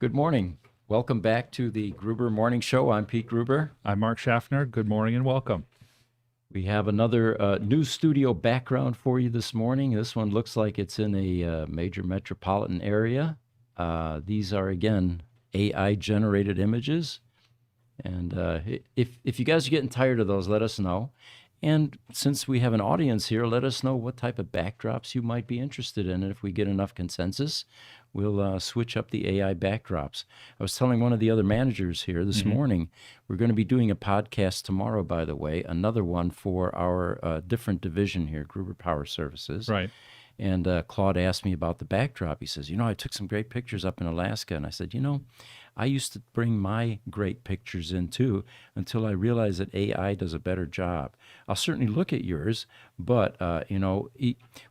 Good morning. Welcome back to the Gruber Morning Show. I'm Pete Gruber. I'm Mark Schaffner. Good morning and welcome. We have another new studio background for you this morning. This one looks like it's in a major metropolitan area. These are, again, AI-generated images. And if you guys are getting tired of those, let us know. And since we have an audience here, let us know what type of backdrops you might be interested in. And if we get enough consensus, we'll switch up the AI backdrops. I was telling one of the other managers here this morning, we're going to be doing a podcast tomorrow, by the way, another one for our different division here, Gruber Power Services. Right. And Claude asked me about the backdrop. He says, I took some great pictures up in Alaska. And I said, I used to bring my great pictures in too until I realized that AI does a better job. I'll certainly look at yours, but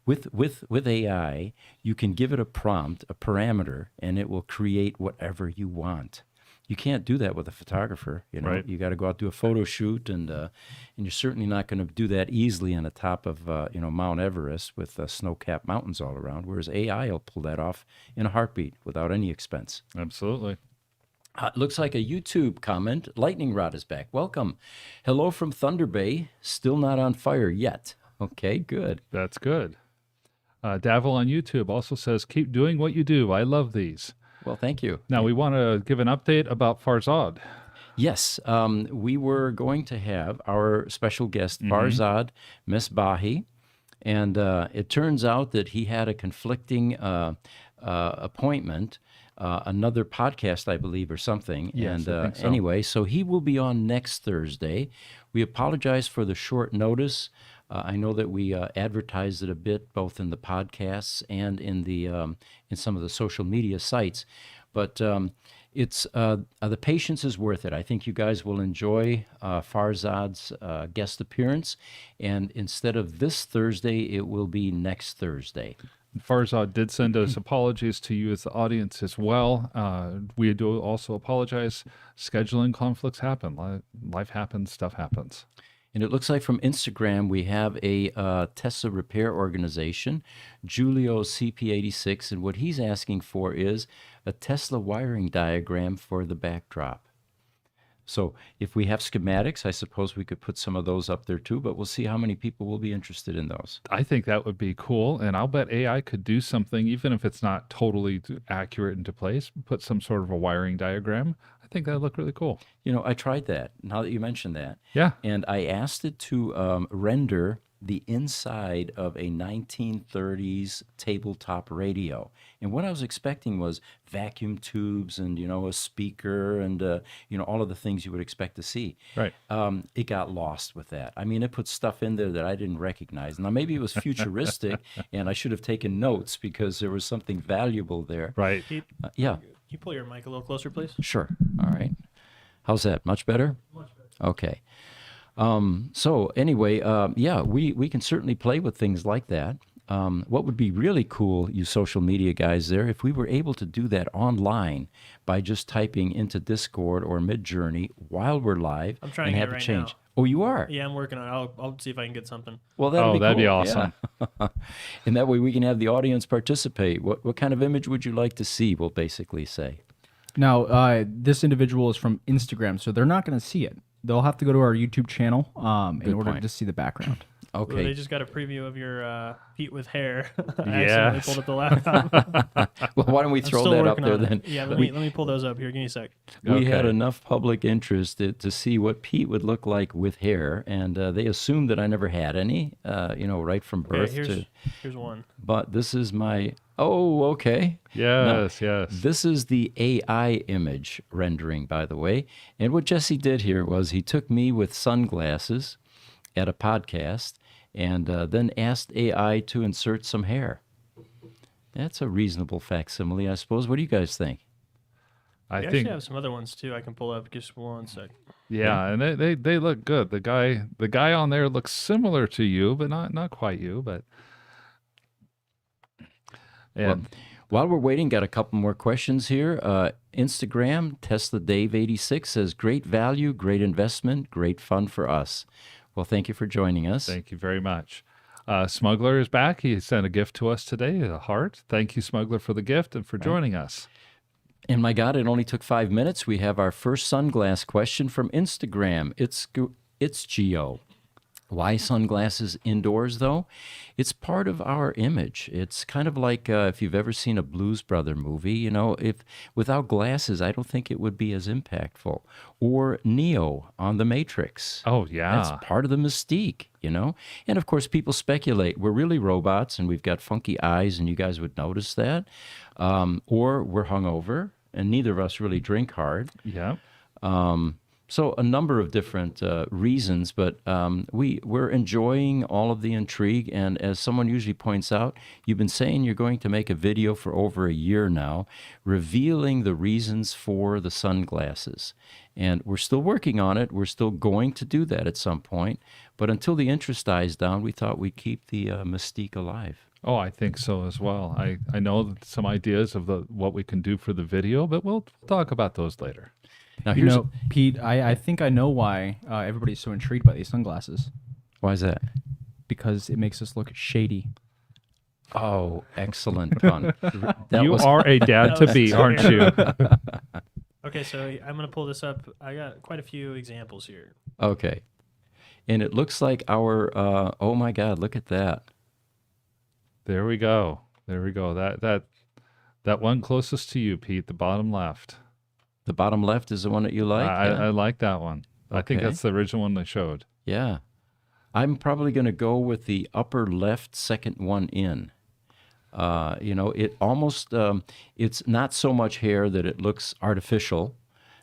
with AI, you can give it a prompt, a parameter, and it will create whatever you want. You can't do that with a photographer. Right. You got to go out do a photo shoot, and you're certainly not going to do that easily on the top of Mount Everest with snow-capped mountains all around. Whereas AI will pull that off in a heartbeat without any expense. Absolutely. It looks like a YouTube comment. Lightning Rod is back. Welcome. Hello from Thunder Bay. Still not on fire yet. Okay, good. That's good. Davil on YouTube also says, keep doing what you do. I love these. Well, thank you. Now, we want to give an update about Farzad. Yes, we were going to have our special guest, Farzad Mesbahi, and it turns out that he had a conflicting appointment, another podcast, I believe, or something. Yes, and I think so. Anyway, so he will be on next Thursday. We apologize for the short notice. I know that we advertised it a bit, both in the podcasts and in the in some of the social media sites, but it's the patience is worth it. I think you guys will enjoy Farzad's guest appearance, and instead of this Thursday, it will be next Thursday. Farzad did send us apologies to you as the audience as well. We do also apologize. Scheduling conflicts happen. Life happens, stuff happens. And it looks like from Instagram, we have a Tesla repair organization, Julio CP86, and what he's asking for is a Tesla wiring diagram for the backdrop. So if we have schematics, I suppose we could put some of those up there too, but we'll see how many people will be interested in those. I think that would be cool, and I'll bet AI could do something, even if it's not totally accurate into place, put some sort of a wiring diagram. I think that'd look really cool. I tried that, now that you mentioned that. Yeah. And I asked it to render the inside of a 1930s tabletop radio. And what I was expecting was vacuum tubes and, a speaker and, all of the things you would expect to see. Right. It got lost with that. I mean, it put stuff in there that I didn't recognize. Now, maybe it was futuristic, and I should have taken notes because there was something valuable there. Right. Yeah. Can you pull your mic a little closer, please? Sure. All right. How's that? Much better? Much better. Okay. So anyway, we can certainly play with things like that. What would be really cool, you social media guys there, if we were able to do that online by just typing into Discord or Midjourney while we're live I'm trying and it have it right change. now. Oh, you are? Yeah, I'm working on it. I'll see if I can get something. Well, That'd be cool. awesome. Yeah. And that way we can have the audience participate. What kind of image would you like to see, we'll basically say. Now, this individual is from Instagram, so they're not going to see it. They'll have to go to our YouTube channel in order point. to see the background. Well, Okay. they just got a preview of your Pete with hair. I accidentally Yes. pulled up the laptop. Well, why don't we I'm throw still that up working there on it. then? Yeah, let me pull those up here. Give me a sec. We had Okay. enough public interest to see what Pete would look like with hair, and they assumed that I never had any, right from birth. Okay, here's one. But this is my, okay. Yes, yes. This is the AI image rendering, by the way. And what Jesse did here was he took me with sunglasses at a podcast and then asked AI to insert some hair. That's a reasonable facsimile, I suppose. What do you guys think? I We think, actually have some other ones too. I can pull up. Just one sec. yeah, and they look good. The guy on there looks similar to you, but not quite you. But and While we're waiting, got a couple more questions here. Instagram, Tesla Dave 86 says, great value, great investment, great fun for us. Well, thank you for joining us. thank you very much. Smuggler is back. He sent a gift to us today, a heart. Thank you, Smuggler, for the gift and for joining us. And my God, it only took 5 minutes. We have our first sunglass question from Instagram. It's Geo. Why sunglasses indoors, though? It's part of our image. It's kind of like if you've ever seen a Blues Brother movie, if without glasses, I don't think it would be as impactful. Or Neo on The Matrix. Oh, That's yeah. part of the mystique. And of course, people speculate we're really robots and we've got funky eyes, and you guys would notice that. Or we're hungover, and neither of us really drink hard. Yeah. So a number of different reasons, but we're enjoying all of the intrigue. And as someone usually points out, you've been saying you're going to make a video for over a year now, revealing the reasons for the sunglasses. And we're still working on it. We're still going to do that at some point. But until the interest dies down, we thought we'd keep the mystique alive. Oh, I think so as well. I know some ideas of what we can do for the video, but we'll talk about those later. Now, You know, Pete, I think I know why everybody's so intrigued by these sunglasses. why is that? Because it makes us look shady. Oh, excellent pun. That You was are a dad to be, aren't you? Okay, so I'm going to pull this up. I got quite a few examples here. okay. And it looks like our oh my God, look at that. There we go. There we go. That one closest to you, Pete, the bottom left. The bottom left is the one that you like? I like that one. I think Okay. that's the original one they showed. Yeah. I'm probably going to go with the upper left second one in. It almost, it's not so much hair that it looks artificial.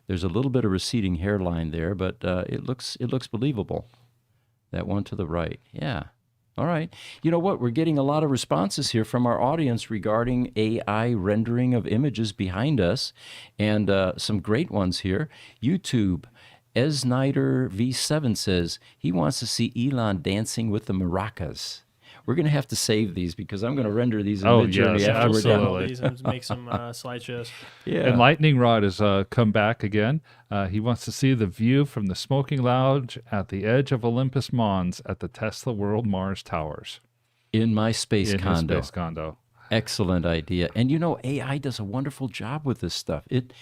There's a little bit of receding hairline there, but it looks believable. That one to the right. Yeah. All right. You know what? We're getting a lot of responses here from our audience regarding AI rendering of images behind us, and some great ones here. YouTube. Esnider V7 says he wants to see Elon dancing with the maracas. We're going to have to save these because I'm going to render these in Oh, Mid-Journey yes, after we're done. absolutely. All these and make some slideshows. Yeah. And Lightning Rod has come back again. He wants to see the view from the smoking lounge at the edge of Olympus Mons at the Tesla World Mars Towers. In my space In his condo. space condo. Excellent idea. And AI does a wonderful job with this stuff. It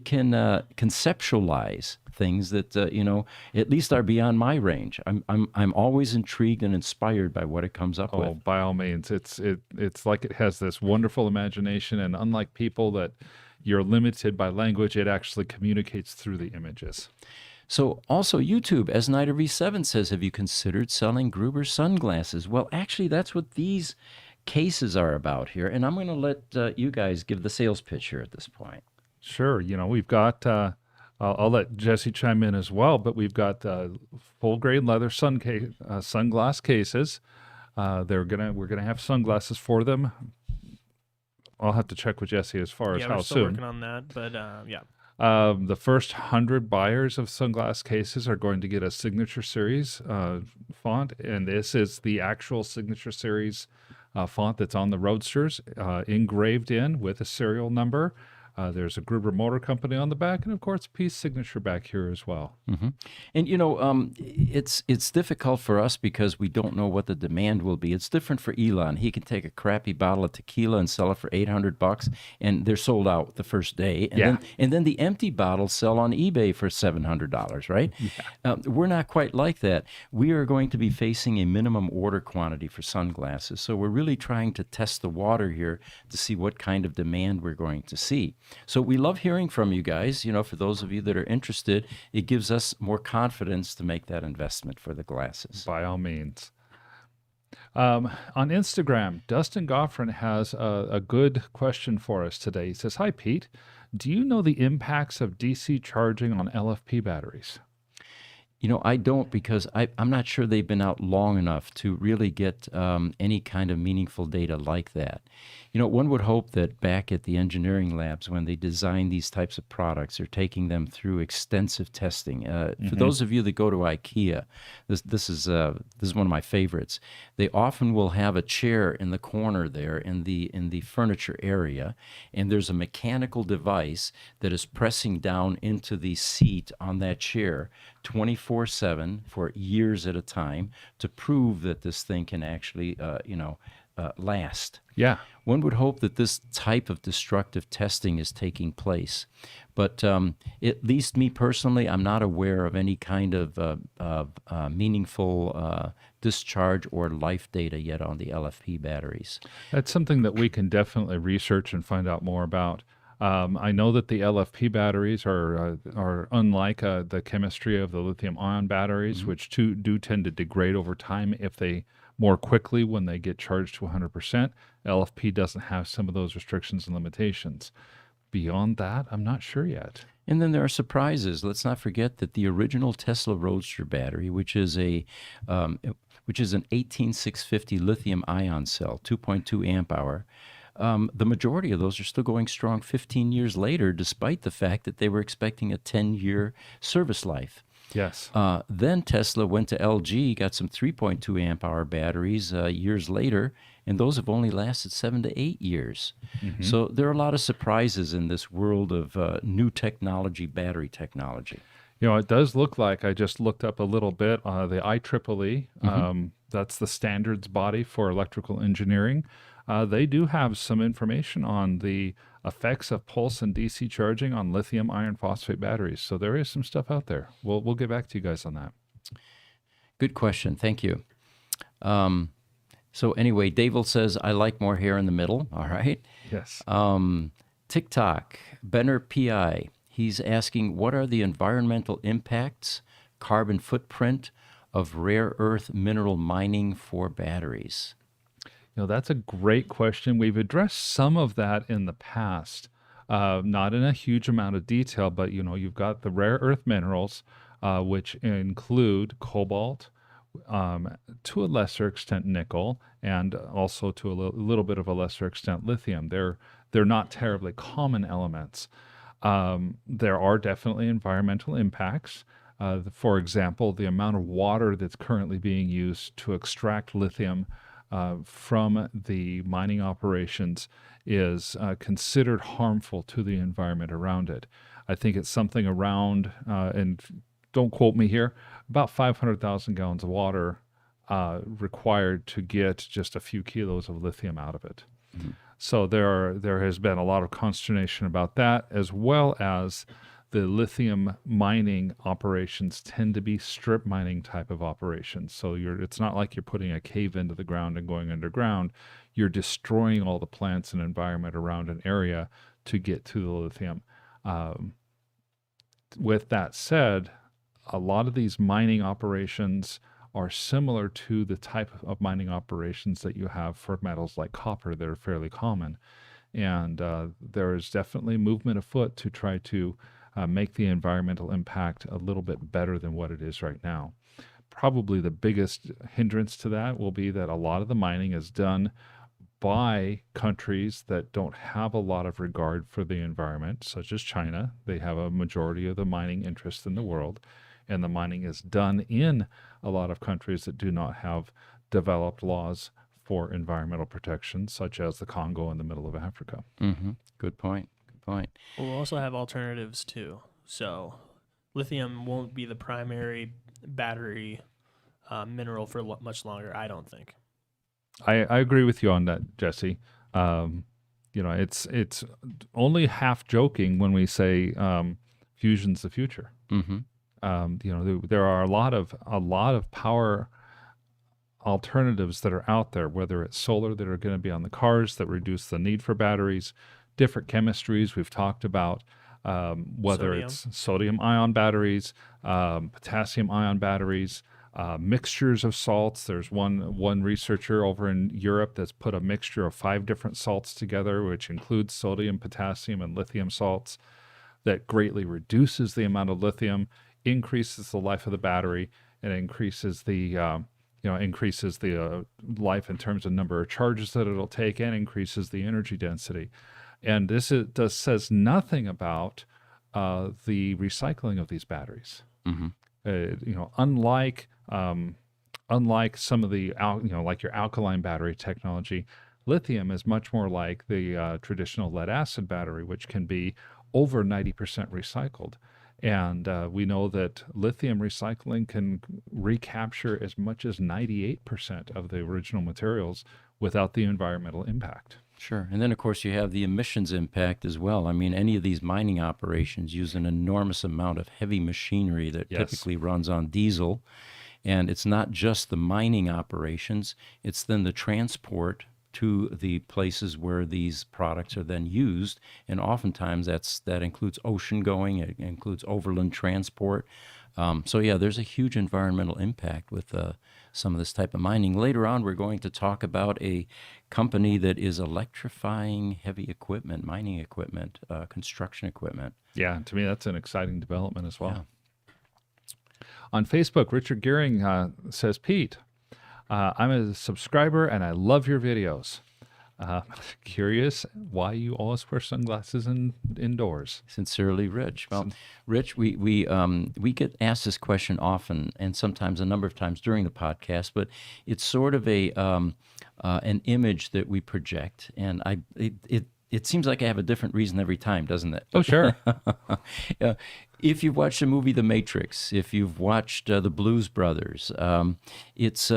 can conceptualize things that at least are beyond my range. I'm always intrigued and inspired by what it comes up Oh, with. by all means. It's like it has this wonderful imagination, and unlike people that you're limited by language, it actually communicates through the images. So also YouTube, as Snyder V7 says, have you considered selling Gruber sunglasses? Well, actually, that's what these cases are about here. And I'm going to let you guys give the sales pitch here at this point. Sure. We've got, I'll let Jesse chime in as well, but we've got full grade leather sunglass cases. We're gonna have sunglasses for them. I'll have to check with Jesse as far as Yeah, how we're still soon. working on that, but yeah. The first 100 buyers of sunglass cases are going to get a signature series font, and this is the actual signature series font that's on the Roadsters, engraved in with a serial number. There's a Gruber Motor Company on the back, and of course, Pete's signature back here as well. Mm-hmm. And it's difficult for us because we don't know what the demand will be. It's different for Elon. He can take a crappy bottle of tequila and sell it for $800, and they're sold out the first day. And then the empty bottles sell on eBay for $700, right? Yeah. We're not quite like that. We are going to be facing a minimum order quantity for sunglasses, so we're really trying to test the water here to see what kind of demand we're going to see. So we love hearing from you guys. For those of you that are interested, it gives us more confidence to make that investment for the glasses. By all means. On Instagram, Dustin Goffrin has a good question for us today. He says, "Hi, Pete. Do you know the impacts of DC charging on LFP batteries?" I don't, because I'm not sure they've been out long enough to really get any kind of meaningful data like that. One would hope that back at the engineering labs, when they design these types of products, they're taking them through extensive testing. For those of you that go to IKEA, this is one of my favorites. They often will have a chair in the corner there in the furniture area, and there's a mechanical device that is pressing down into the seat on that chair 24/7 for years at a time to prove that this thing can actually, last. Yeah. One would hope that this type of destructive testing is taking place. But at least me personally, I'm not aware of any kind of meaningful discharge or life data yet on the LFP batteries. That's something that we can definitely research and find out more about. I know that the LFP batteries are unlike the chemistry of the lithium-ion batteries, which do tend to degrade over time if they more quickly when they get charged to 100%. LFP doesn't have some of those restrictions and limitations. Beyond that, I'm not sure yet. And then there are surprises. Let's not forget that the original Tesla Roadster battery, which is an 18650 lithium-ion cell, 2.2 amp hour. The majority of those are still going strong 15 years later, despite the fact that they were expecting a 10-year service life. Yes. Then Tesla went to LG, got some 3.2 amp hour batteries years later, and those have only lasted 7 to 8 years. So there are a lot of surprises in this world of new technology, battery technology. You know, it does look like, I just looked up a little bit, the IEEE, that's the standards body for electrical engineering. They do have some information on the effects of pulse and DC charging on lithium iron phosphate batteries. So there is some stuff out there. We'll get back to you guys on that. Good question. Thank you. So anyway, Dave says, I like more hair in the middle. All right. Yes. TikTok, Benner PI. He's asking, what are the environmental impacts, carbon footprint of rare earth mineral mining for batteries? You know, that's a great question. We've addressed some of that in the past, not in a huge amount of detail, but, you know, you've got the rare earth minerals, which include cobalt, to a lesser extent nickel, and also to a little bit of a lesser extent lithium. They're not terribly common elements. There are definitely environmental impacts. For example, the amount of water that's currently being used to extract lithium from the mining operations is considered harmful to the environment around it. I think it's something around, and don't quote me here, about 500,000 gallons of water required to get just a few kilos of lithium out of it. So there has been a lot of consternation about that, as well as the lithium mining operations tend to be strip mining type of operations. So it's not like you're putting a cave into the ground and going underground. You're destroying all the plants and environment around an area to get to the lithium. With that said, a lot of these mining operations are similar to the type of mining operations that you have for metals like copper that are fairly common. And there is definitely movement afoot to try to make the environmental impact a little bit better than what it is right now. Probably the biggest hindrance to that will be that a lot of the mining is done by countries that don't have a lot of regard for the environment, such as China. They have a majority of the mining interest in the world, and the mining is done in a lot of countries that do not have developed laws for environmental protection, such as the Congo in the middle of Africa. Good point. Good point. We'll also have alternatives too. So lithium won't be the primary battery mineral for much longer, I don't think. I agree with you on that, Jesse. You know, it's only half joking when we say fusion's the future. You know, there are a lot of power alternatives that are out there, whether it's solar that are going to be on the cars that reduce the need for batteries, different chemistries we've talked about, whether it's sodium ion batteries, potassium ion batteries, mixtures of salts. There's one researcher over in Europe that's put a mixture of 5 different salts together, which includes sodium, potassium, and lithium salts, that greatly reduces the amount of lithium, increases the life of the battery, and increases the life in terms of number of charges that it'll take, and increases the energy density. And this says nothing about the recycling of these batteries. You know, unlike some of the like your alkaline battery technology, lithium is much more like the traditional lead acid battery, which can be over 90% recycled. And we know that lithium recycling can recapture as much as 98% of the original materials without the environmental impact. Sure. And then, of course, you have the emissions impact as well. I mean, any of these mining operations use an enormous amount of heavy machinery that Yes. typically runs on diesel. And it's not just the mining operations, it's then the transport to the places where these products are then used. And oftentimes that includes ocean going, it includes overland transport. So yeah, there's a huge environmental impact with some of this type of mining. Later on, we're going to talk about a company that is electrifying heavy equipment, mining equipment, construction equipment. Yeah, to me, that's an exciting development as well. Yeah. On Facebook, Richard Gearing says, Pete, I'm a subscriber and I love your videos. Curious why you always wear sunglasses indoors. Sincerely, Rich. Well, Rich, we get asked this question often, and sometimes a number of times during the podcast. But it's sort of an image that we project, and it seems like I have a different reason every time, doesn't it? Oh, sure. If you've watched the movie The Matrix, if you've watched The Blues Brothers, there's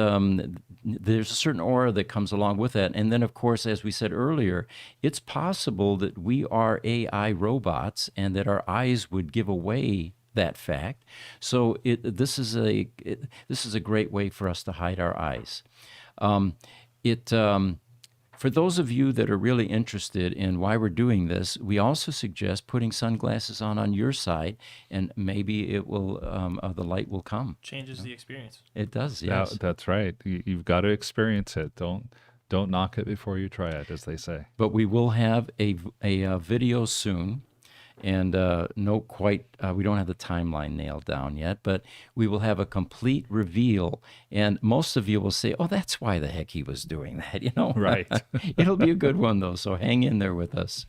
a certain aura that comes along with that. And then, of course, as we said earlier, it's possible that we are AI robots and that our eyes would give away that fact. So this is a great way for us to hide our eyes. For those of you that are really interested in why we're doing this, we also suggest putting sunglasses on your side, and maybe it will the light will come. Changes the experience. It does, Yeah, yes. that's right. You've got to experience it. Don't knock it before you try it, as they say. But we will have a video soon, and we don't have the timeline nailed down yet, but we will have a complete reveal, and most of you will say, oh, that's why the heck he was doing that, Right. It'll be a good one, though, so hang in there with us.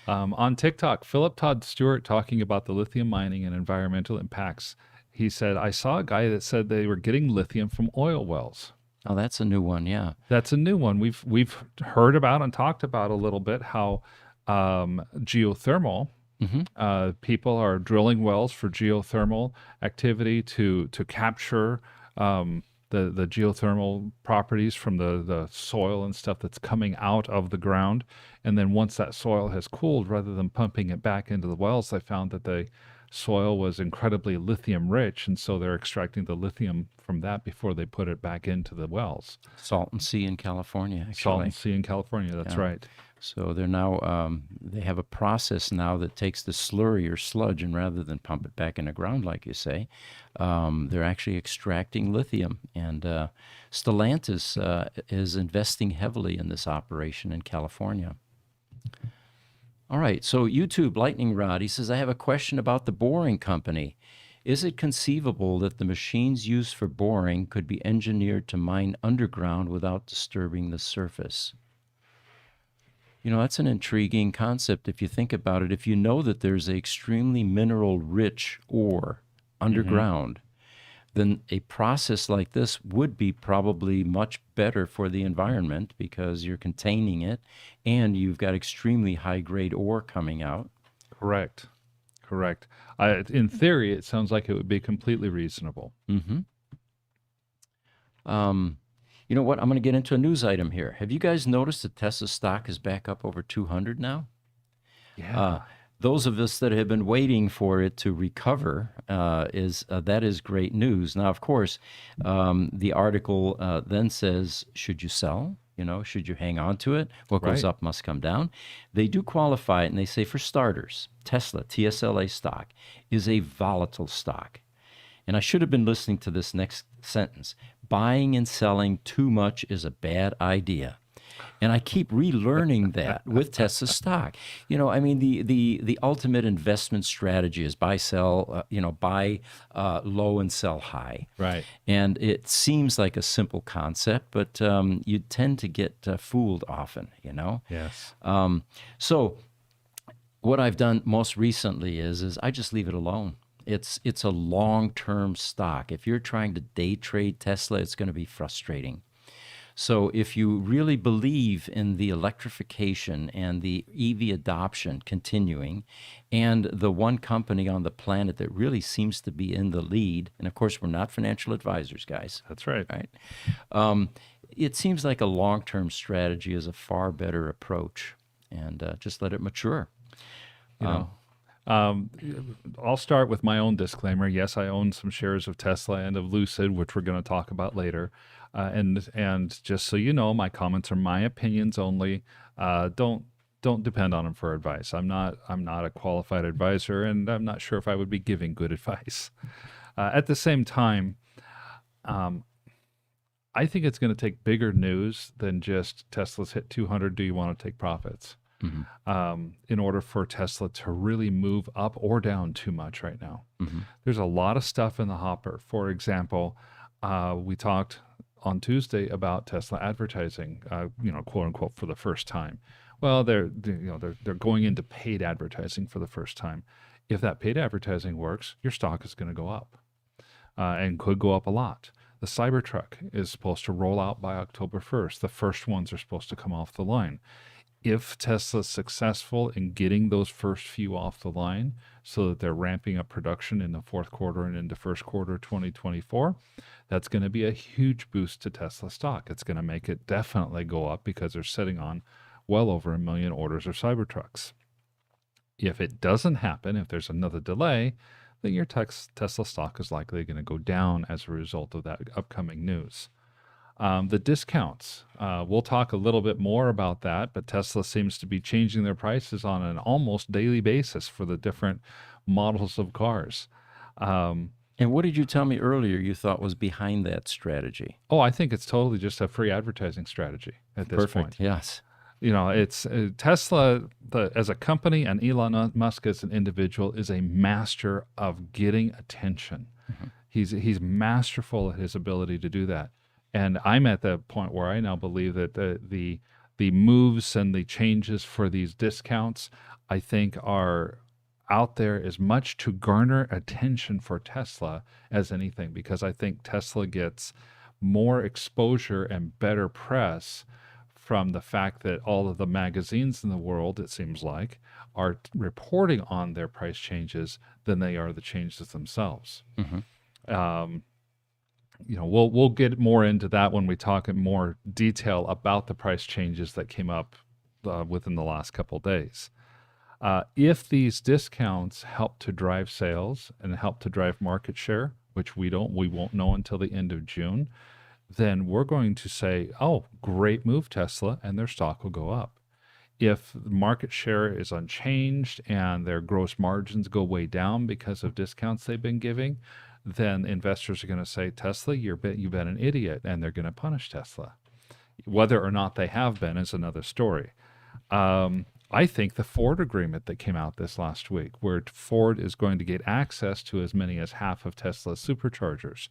On TikTok, Philip Todd Stewart talking about the lithium mining and environmental impacts. He said, I saw a guy that said they were getting lithium from oil wells. Oh, that's a new one, yeah. That's a new one. We've heard about and talked about a little bit how geothermal, people are drilling wells for geothermal activity to capture the geothermal properties from the soil and stuff that's coming out of the ground. And then once that soil has cooled, rather than pumping it back into the wells, they found that the soil was incredibly lithium rich. And so they're extracting the lithium from that before they put it back into the wells. Salton Sea in California, actually. Salton Sea in California, that's right. So they're now they have a process now that takes the slurry or sludge, and rather than pump it back in the ground, like you say, they're actually extracting lithium. And Stellantis is investing heavily in this operation in California. All right, so YouTube Lightning Rod, he says, I have a question about the boring company. Is it conceivable that the machines used for boring could be engineered to mine underground without disturbing the surface? That's an intriguing concept if you think about it. If you know that there's an extremely mineral-rich ore underground, then a process like this would be probably much better for the environment because you're containing it and you've got extremely high-grade ore coming out. Correct. In theory, it sounds like it would be completely reasonable. Mm-hmm. You know what? I'm going to get into a news item here. Have you guys noticed that Tesla stock is back up over 200 now? Yeah. Those of us that have been waiting for it to recover, that is great news. Now, of course, the article then says, should you sell? Should you hang on to it? What goes Right. up must come down. They do qualify it, and they say, for starters, Tesla, TSLA stock, is a volatile stock. And I should have been listening to this next sentence. Buying and selling too much is a bad idea. And I keep relearning that with Tesla stock. The ultimate investment strategy is buy, sell, buy low and sell high. Right. And it seems like a simple concept, but you tend to get fooled often, Yes. So what I've done most recently is I just leave it alone. It's a long-term stock. If you're trying to day trade Tesla, it's going to be frustrating. So if you really believe in the electrification and the EV adoption continuing, and the one company on the planet that really seems to be in the lead, and of course we're not financial advisors, guys, That's right. right? it seems like a long-term strategy is a far better approach, and just let it mature. You know, I'll start with my own disclaimer. Yes, I own some shares of Tesla and of Lucid, which we're going to talk about later. And just so you know, my comments are my opinions only. Don't depend on them for advice. I'm not a qualified advisor, and I'm not sure if I would be giving good advice. At the same time, I think it's going to take bigger news than just Tesla's hit 200. Do you want to take profits? In order for Tesla to really move up or down too much right now. There's a lot of stuff in the hopper. For example, we talked on Tuesday about Tesla advertising, quote unquote, for the first time. Well, they're going into paid advertising for the first time. If that paid advertising works, your stock is going to go up, and could go up a lot. The Cybertruck is supposed to roll out by October 1st. The first ones are supposed to come off the line. If Tesla's successful in getting those first few off the line so that they're ramping up production in the fourth quarter and into first quarter 2024, that's going to be a huge boost to Tesla stock. It's going to make it definitely go up because they're sitting on well over 1 million orders of Cybertrucks. If it doesn't happen, if there's another delay, then your Tesla stock is likely going to go down as a result of that upcoming news. The discounts, we'll talk a little bit more about that, but Tesla seems to be changing their prices on an almost daily basis for the different models of cars. And what did you tell me earlier you thought was behind that strategy? Oh, I think it's totally just a free advertising strategy at this point. Yes. It's Tesla as a company, and Elon Musk as an individual is a master of getting attention. He's masterful at his ability to do that. And I'm at the point where I now believe that the moves and the changes for these discounts, I think, are out there as much to garner attention for Tesla as anything, because I think Tesla gets more exposure and better press from the fact that all of the magazines in the world, it seems like, are reporting on their price changes than they are the changes themselves. We'll get more into that when we talk in more detail about the price changes that came up within the last couple of days. If these discounts help to drive sales and help to drive market share, which we won't know until the end of June, then we're going to say, oh, great move, Tesla, and their stock will go up. If market share is unchanged and their gross margins go way down because of discounts they've been giving, then investors are going to say, Tesla, you've been an idiot, and they're going to punish Tesla. Whether or not they have been is another story. I think the Ford agreement that came out this last week, where Ford is going to get access to as many as half of Tesla's superchargers,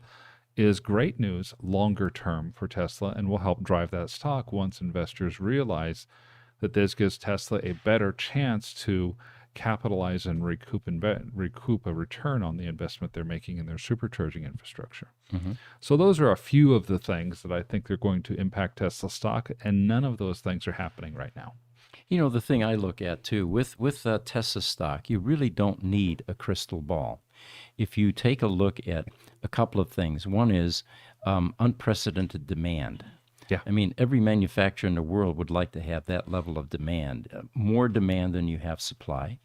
is great news longer term for Tesla and will help drive that stock once investors realize that this gives Tesla a better chance to capitalize and recoup a return on the investment they're making in their supercharging infrastructure. So those are a few of the things that I think they're going to impact Tesla stock, and none of those things are happening right now. The thing I look at too with Tesla stock, you really don't need a crystal ball. If you take a look at a couple of things, one is unprecedented demand. Yeah. I mean, every manufacturer in the world would like to have that level of demand, more demand than you have supply.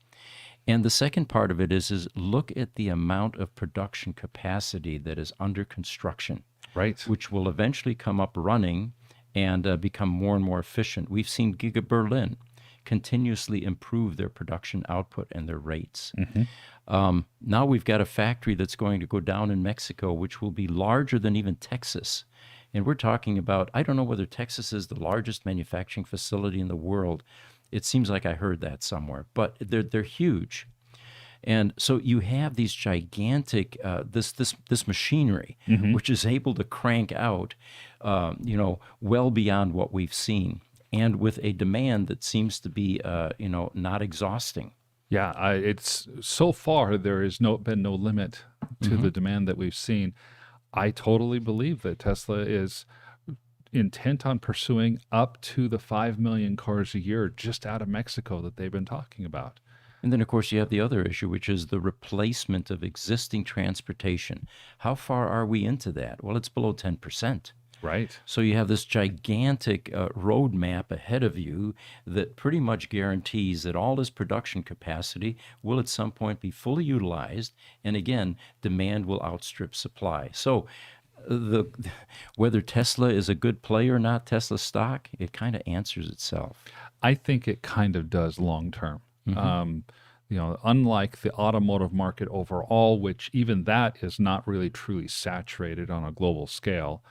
And the second part of it is look at the amount of production capacity that is under construction, Right. which will eventually come up running and become more and more efficient. We've seen Giga Berlin continuously improve their production output and their rates. Now we've got a factory that's going to go down in Mexico, which will be larger than even Texas. And we're talking about, I don't know whether Texas is the largest manufacturing facility in the world. It seems like I heard that somewhere, but they're huge. And so you have these gigantic, this machinery, which is able to crank out, well beyond what we've seen, and with a demand that seems to be, not exhausting. Yeah, it's so far there has been no limit to the demand that we've seen. I totally believe that Tesla is intent on pursuing up to the 5 million cars a year just out of Mexico that they've been talking about. And then, of course, you have the other issue, which is the replacement of existing transportation. How far are we into that? Well, it's below 10%. Right. So you have this gigantic roadmap ahead of you that pretty much guarantees that all this production capacity will at some point be fully utilized, and again, demand will outstrip supply. So the whether Tesla is a good play or not, Tesla stock, it kind of answers itself. I think it kind of does long term. Unlike the automotive market overall, which even that is not really truly saturated on a global scale,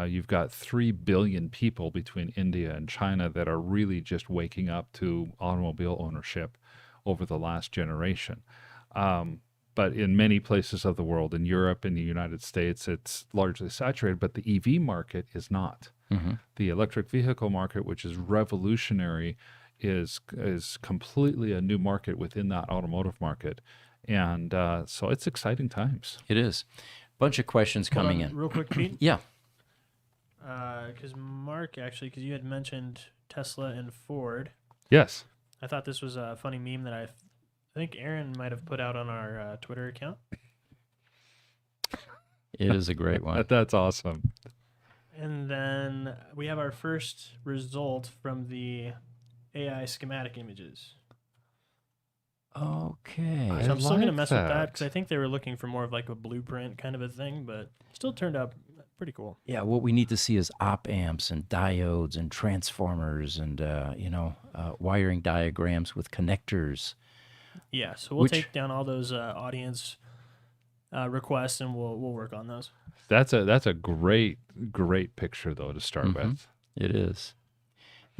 you've got 3 billion people between India and China that are really just waking up to automobile ownership over the last generation. But in many places of the world, in Europe, in the United States, it's largely saturated, but the EV market is not. The electric vehicle market, which is revolutionary, is completely a new market within that automotive market. And so it's exciting times. It is. Bunch of questions Hold coming on in. real quick, Pete. Yeah. Because Mark, actually, because you had mentioned Tesla and Ford, Yes. I thought this was a funny meme that I think Aaron might have put out on our Twitter account. It is a great one. That's awesome. And then we have our first result from the AI schematic images. Okay. I So I'm still going to like mess with that that. because I think they were looking for more of like a blueprint kind of a thing, but still turned out pretty cool. Yeah, what we need to see is op amps and diodes and transformers and wiring diagrams with connectors. Yeah, so we'll Which- take down all those audience requests and we'll work on those. That's a great picture though to start with. It is.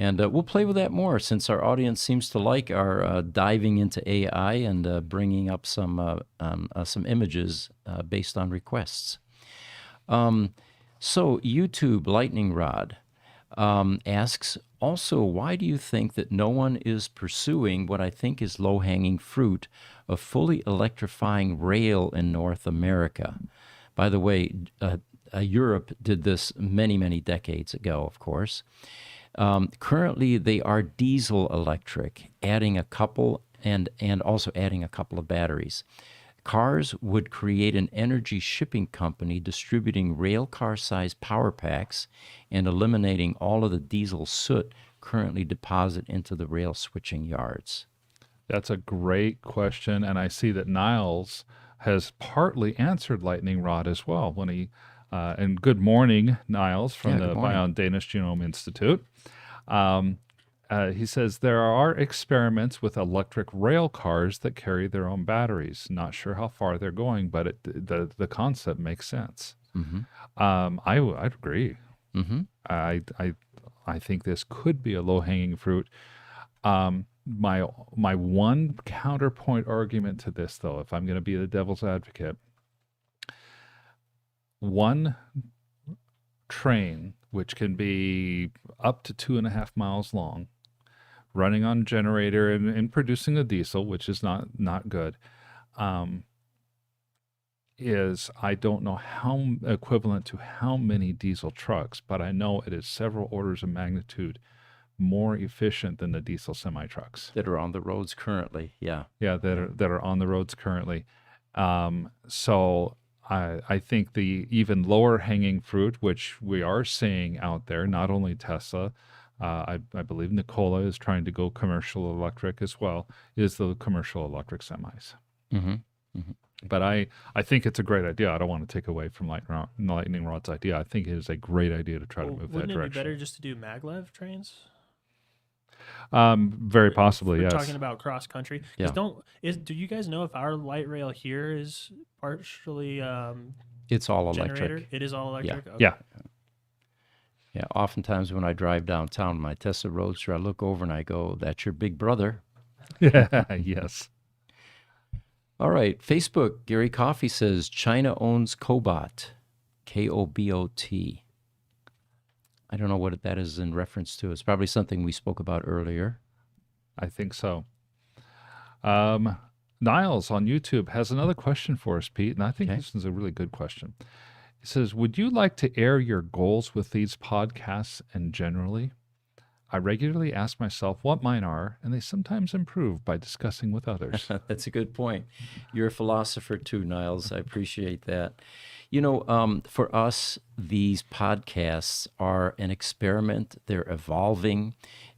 And we'll play with that more since our audience seems to like our diving into AI and bringing up some images based on requests. So YouTube Lightning Rod asks, also, why do you think that no one is pursuing what I think is low-hanging fruit of fully electrifying rail in North America? By the way, Europe did this many, many decades ago, of course. Currently, they are diesel electric, adding a couple and also adding a couple of batteries. Cars would create an energy shipping company distributing rail car-sized power packs and eliminating all of the diesel soot currently deposited into the rail switching yards. That's a great question, and I see that Niles has partly answered Lightning Rod as well when he. And good morning, Niles, from Yeah, the good morning. Bion Danish Genome Institute. He says there are experiments with electric rail cars that carry their own batteries. Not sure how far they're going, but the concept makes sense. I'd agree. I think this could be a low hanging fruit. My one counterpoint argument to this, though, if I'm going to be the devil's advocate, one train, which can be up to 2.5 miles long, running on generator and producing a diesel, which is not good, is, I don't know how equivalent to how many diesel trucks, but I know it is several orders of magnitude more efficient than the diesel semi trucks That are on the roads currently, yeah. that are on the roads currently. So I think the even lower hanging fruit, which we are seeing out there, not only Tesla, I believe Nikola is trying to go commercial electric as well, is the commercial electric semis. But I think it's a great idea. I don't want to take away from Lightning Rod's idea. I think it is a great idea to try to move that Wouldn't it be direction. better just to do maglev trains? Very possibly, We're yes. talking about cross country. Yeah. Do you guys know if our light rail here is partially It's all generator? electric. It is all electric. Okay. Yeah. Yeah, oftentimes when I drive downtown my Tesla Roadster, I look over and I go, that's your big brother. Yes. All right, Facebook, Gary Coffey says, China owns Cobot, K-O-B-O-T. I don't know what that is in reference to. It's probably something we spoke about earlier. I think so. Niles on YouTube has another question for us, Pete, and I think Okay. this is a really good question. He says, would you like to air your goals with these podcasts and generally? I regularly ask myself what mine are, and they sometimes improve by discussing with others. That's a good point. You're a philosopher too, Niles. I appreciate that. For us, these podcasts are an experiment. They're evolving.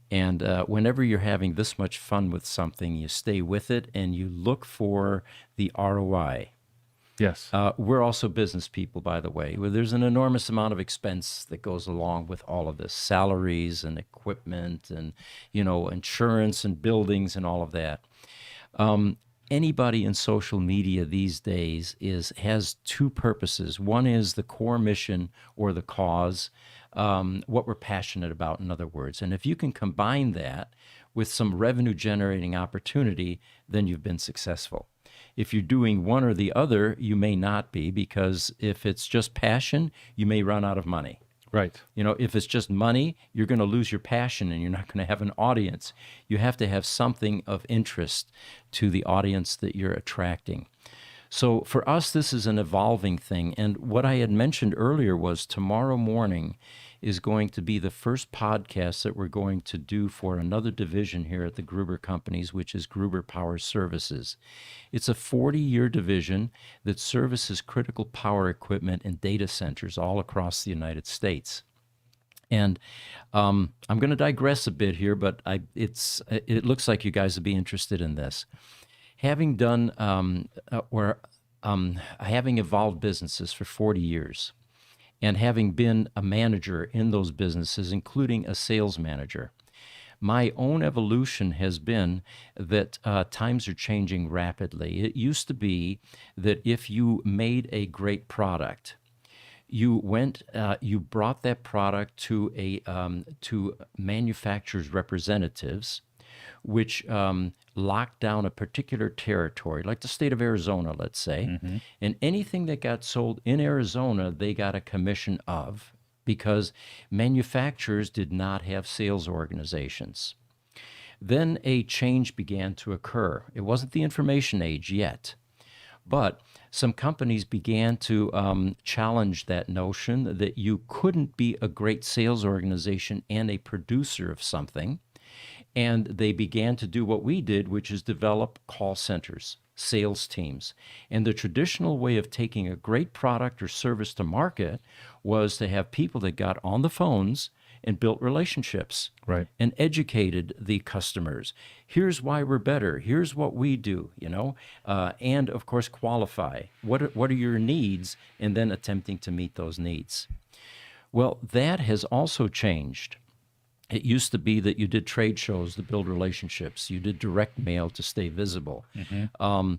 And whenever you're having this much fun with something, you stay with it and you look for the ROI. Yes. We're also business people, by the way. Well, there's an enormous amount of expense that goes along with all of this, salaries and equipment and, insurance and buildings and all of that. Anybody in social media these days has two purposes. One is the core mission or the cause, what we're passionate about, in other words. And if you can combine that with some revenue generating opportunity, then you've been successful. If you're doing one or the other, you may not be, because if it's just passion, you may run out of money. Right. If it's just money, you're going to lose your passion and you're not going to have an audience. You have to have something of interest to the audience that you're attracting. So for us, this is an evolving thing. And what I had mentioned earlier was tomorrow morning is going to be the first podcast that we're going to do for another division here at the Gruber Companies, which is Gruber Power Services. It's a 40-year division that services critical power equipment and data centers all across the United States. And I'm going to digress a bit here, but it looks like you guys would be interested in this. Having done having evolved businesses for 40 years, and having been a manager in those businesses, including a sales manager, my own evolution has been that times are changing rapidly. It used to be that if you made a great product, you brought that product to manufacturers' representatives, which locked down a particular territory, like the state of Arizona, let's say. Mm-hmm. And anything that got sold in Arizona, they got a commission of, because manufacturers did not have sales organizations. Then a change began to occur. It wasn't the information age yet, but some companies began to challenge that notion that you couldn't be a great sales organization and a producer of something. And they began to do what we did, which is develop call centers, sales teams. And the traditional way of taking a great product or service to market was to have people that got on the phones and built relationships, right, and educated the customers. Here's why we're better. Here's what we do, and of course qualify. What are your needs, and then attempting to meet those needs. Well, that has also changed. It used to be that you did trade shows to build relationships. You did direct mail to stay visible. Mm-hmm.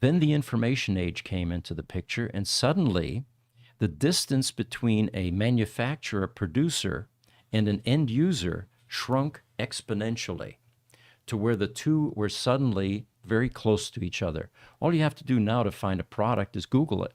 Then the information age came into the picture, and suddenly the distance between a manufacturer, producer, and an end user shrunk exponentially to where the two were suddenly very close to each other. All you have to do now to find a product is Google it.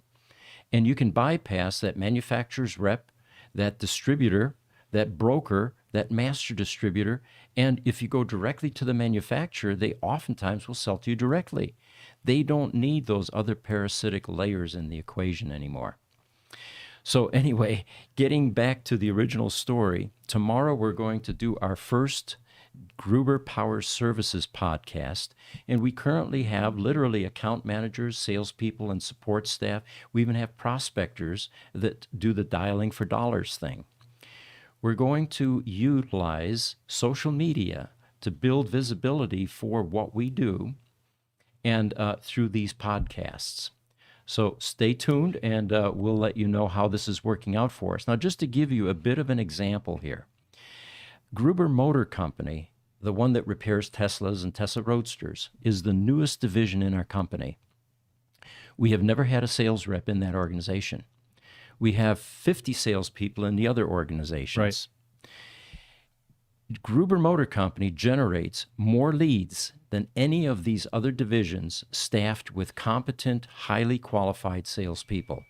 And you can bypass that manufacturer's rep, that distributor, that broker, that master distributor, and if you go directly to the manufacturer, they oftentimes will sell to you directly. They don't need those other parasitic layers in the equation anymore. So anyway, getting back to the original story, tomorrow we're going to do our first Gruber Power Services podcast, and we currently have literally account managers, salespeople, and support staff. We even have prospectors that do the dialing for dollars thing. We're going to utilize social media to build visibility for what we do, and through these podcasts. So stay tuned, and we'll let you know how this is working out for us. Now, just to give you a bit of an example here, Gruber Motor Company, the one that repairs Teslas and Tesla Roadsters, is the newest division in our company. We have never had a sales rep in that organization. We have 50 salespeople in the other organizations. Right. Gruber Motor Company generates more leads than any of these other divisions staffed with competent, highly qualified salespeople.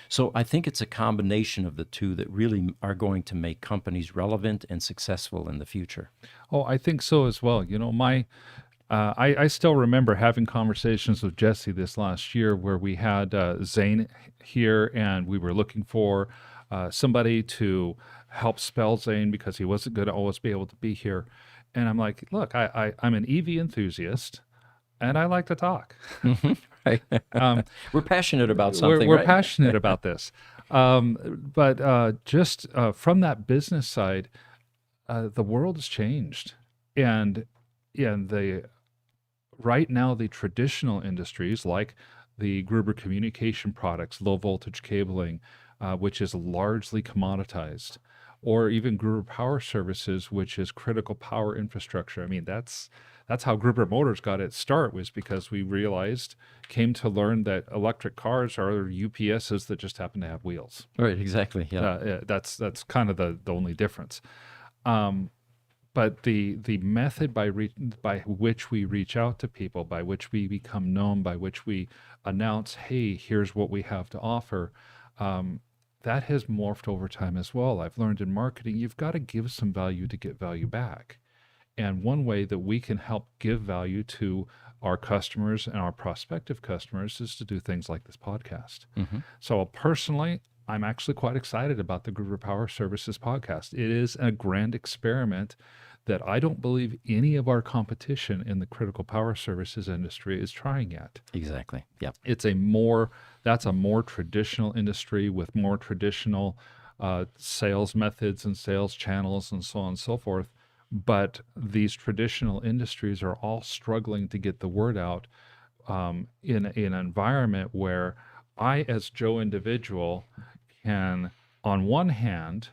So I think it's a combination of the two that really are going to make companies relevant and successful in the future. Oh, I think so as well. I still remember having conversations with Jesse this last year where we had Zane here, and we were looking for somebody to help spell Zane because he wasn't going to always be able to be here. And I'm like, look, I'm an EV enthusiast and I like to talk. Right. Um, We're passionate about something, we're right? passionate about this. But just from that business side, the world has changed. And right now, the traditional industries like the Gruber communication products, low voltage cabling, which is largely commoditized, or even Gruber Power Services, which is critical power infrastructure. I mean, that's how Gruber Motors got its start, was because we came to learn that electric cars are UPSs that just happen to have wheels. Right, exactly. Yeah. That's kind of the only difference. But the method by which we reach out to people, by which we become known, by which we announce, hey, here's what we have to offer, that has morphed over time as well. I've learned in marketing, you've got to give some value to get value back. And one way that we can help give value to our customers and our prospective customers is to do things like this podcast. Mm-hmm. So personally, I'm actually quite excited about the Gruber Power Services podcast. It is a grand experiment that I don't believe any of our competition in the critical power services industry is trying yet. Exactly. Yeah. That's a more traditional industry with more traditional sales methods and sales channels and so on and so forth. But these traditional industries are all struggling to get the word out in an environment where I, as Joe individual, can, on one hand,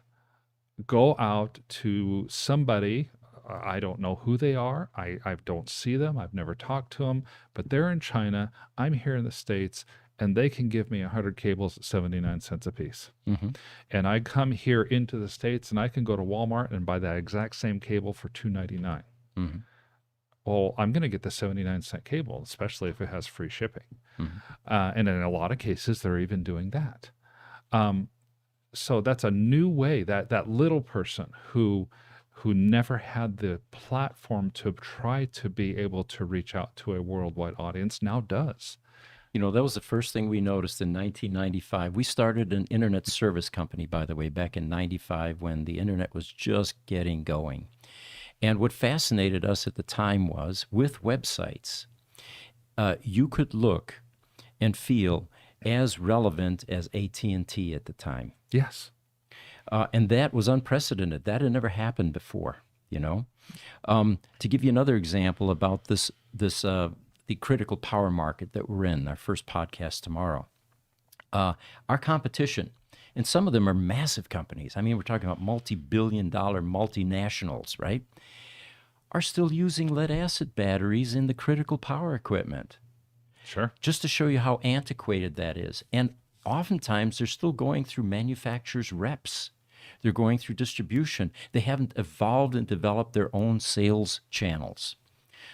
go out to somebody. I don't know who they are. I don't see them. I've never talked to them, but they're in China. I'm here in the States, and they can give me 100 cables at 79 cents a piece. Mm-hmm. And I come here into the States, and I can go to Walmart and buy that exact same cable for $2.99. Mm-hmm. Well, I'm going to get the 79-cent cable, especially if it has free shipping. Mm-hmm. And in a lot of cases, they're even doing that. So that's a new way that little person who never had the platform to try to be able to reach out to a worldwide audience now does. You know, that was the first thing we noticed in 1995. We started an internet service company, by the way, back in 95 when the internet was just getting going. And what fascinated us at the time was, with websites, you could look and feel as relevant as AT&T at the time. Yes. And that was unprecedented. That had never happened before, you know. To give you another example about the critical power market that we're in, our first podcast tomorrow, our competition, and some of them are massive companies. I mean, we're talking about multi-billion-dollar multinationals, right, are still using lead-acid batteries in the critical power equipment. Sure. Just to show you how antiquated that is. And oftentimes, they're still going through manufacturers' reps. They're going through distribution. They haven't evolved and developed their own sales channels.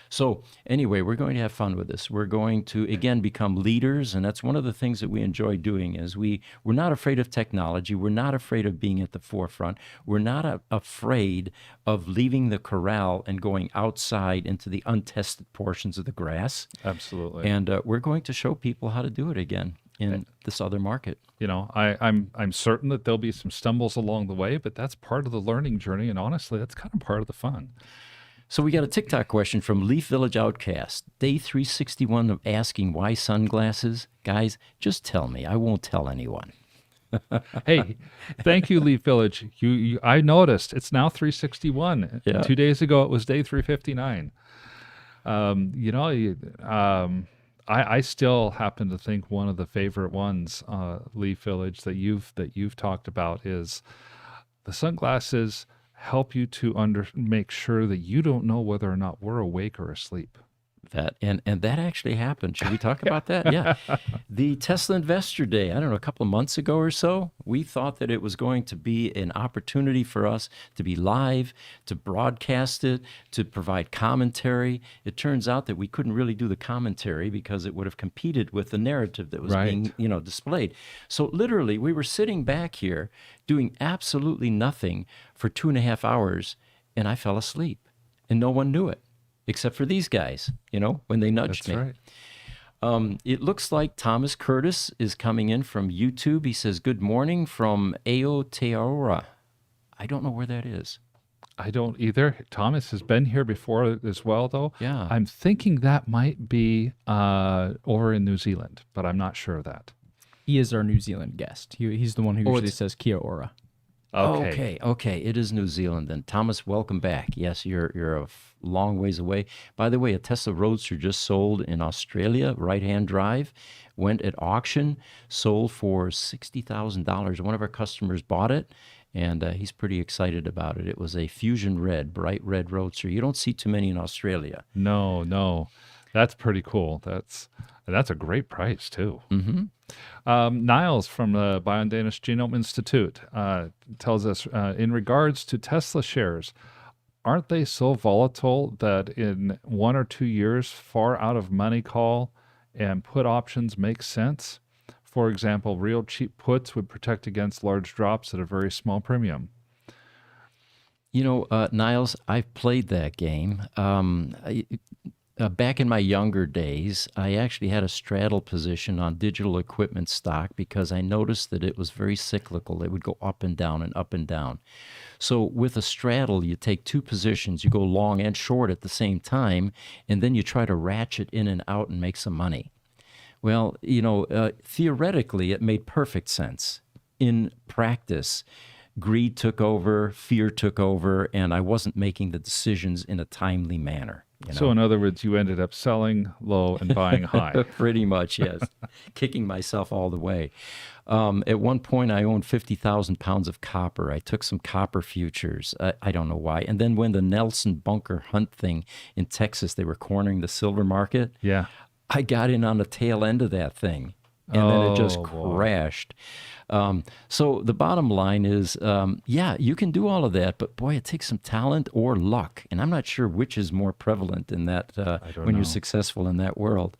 So anyway, we're going to have fun with this. We're going to, again, become leaders, and that's one of the things that we enjoy doing is we're not afraid of technology. We're not afraid of being at the forefront. We're not afraid of leaving the corral and going outside into the untested portions of the grass. Absolutely. And we're going to show people how to do it again in this other market. You know, I'm certain that there'll be some stumbles along the way, but that's part of the learning journey, and honestly, that's kind of part of the fun. So we got a TikTok question from Leaf Village Outcast. Day 361 of asking why sunglasses. Guys, just tell me. I won't tell anyone. Hey, thank you, Leaf Village. I noticed it's now 361. Yeah. 2 days ago, it was day 359. I still happen to think one of the favorite ones, Leaf Village, that you've talked about is the sunglasses help you to make sure that you don't know whether or not we're awake or asleep. That and that actually happened. Should we talk about that? Yeah. The Tesla Investor Day, I don't know, a couple of months ago or so, we thought that it was going to be an opportunity for us to be live, to broadcast it, to provide commentary. It turns out that we couldn't really do the commentary because it would have competed with the narrative that was being, displayed. So literally, we were sitting back here doing absolutely nothing for 2.5 hours, and I fell asleep, and no one knew it. Except for these guys, when they nudged me. That's right. It looks like Thomas Curtis is coming in from YouTube. He says, good morning from Aotearoa. I don't know where that is. I don't either. Thomas has been here before as well, though. Yeah. I'm thinking that might be over in New Zealand, but I'm not sure of that. He is our New Zealand guest. He's the one who Oh, usually it's- says Kia ora. Okay. It is New Zealand then. Thomas, welcome back. Yes, you're a long ways away. By the way, a Tesla Roadster just sold in Australia, right-hand drive, went at auction, sold for $60,000. One of our customers bought it, and he's pretty excited about it. It was a Fusion Red, bright red Roadster. You don't see too many in Australia. No. That's pretty cool. That's a great price, too. Mm-hmm. Niles from the Biodynamics Genome Institute tells us, in regards to Tesla shares, aren't they so volatile that in 1 or 2 years, far out of money call and put options make sense? For example, real cheap puts would protect against large drops at a very small premium. Niles, I've played that game. Back in my younger days, I actually had a straddle position on digital equipment stock because I noticed that it was very cyclical. It would go up and down and up and down. So with a straddle, you take two positions. You go long and short at the same time, and then you try to ratchet in and out and make some money. Well, theoretically, it made perfect sense. In practice, greed took over, fear took over, and I wasn't making the decisions in a timely manner. So in other words, you ended up selling low and buying high. Pretty much, yes. Kicking myself all the way. At one point, I owned 50,000 pounds of copper. I took some copper futures. I don't know why. And then when the Nelson Bunker Hunt thing in Texas, they were cornering the silver market. Yeah. I got in on the tail end of that thing, and then it just crashed. So the bottom line is, you can do all of that, but boy, it takes some talent or luck. And I'm not sure which is more prevalent in that when you're successful in that world.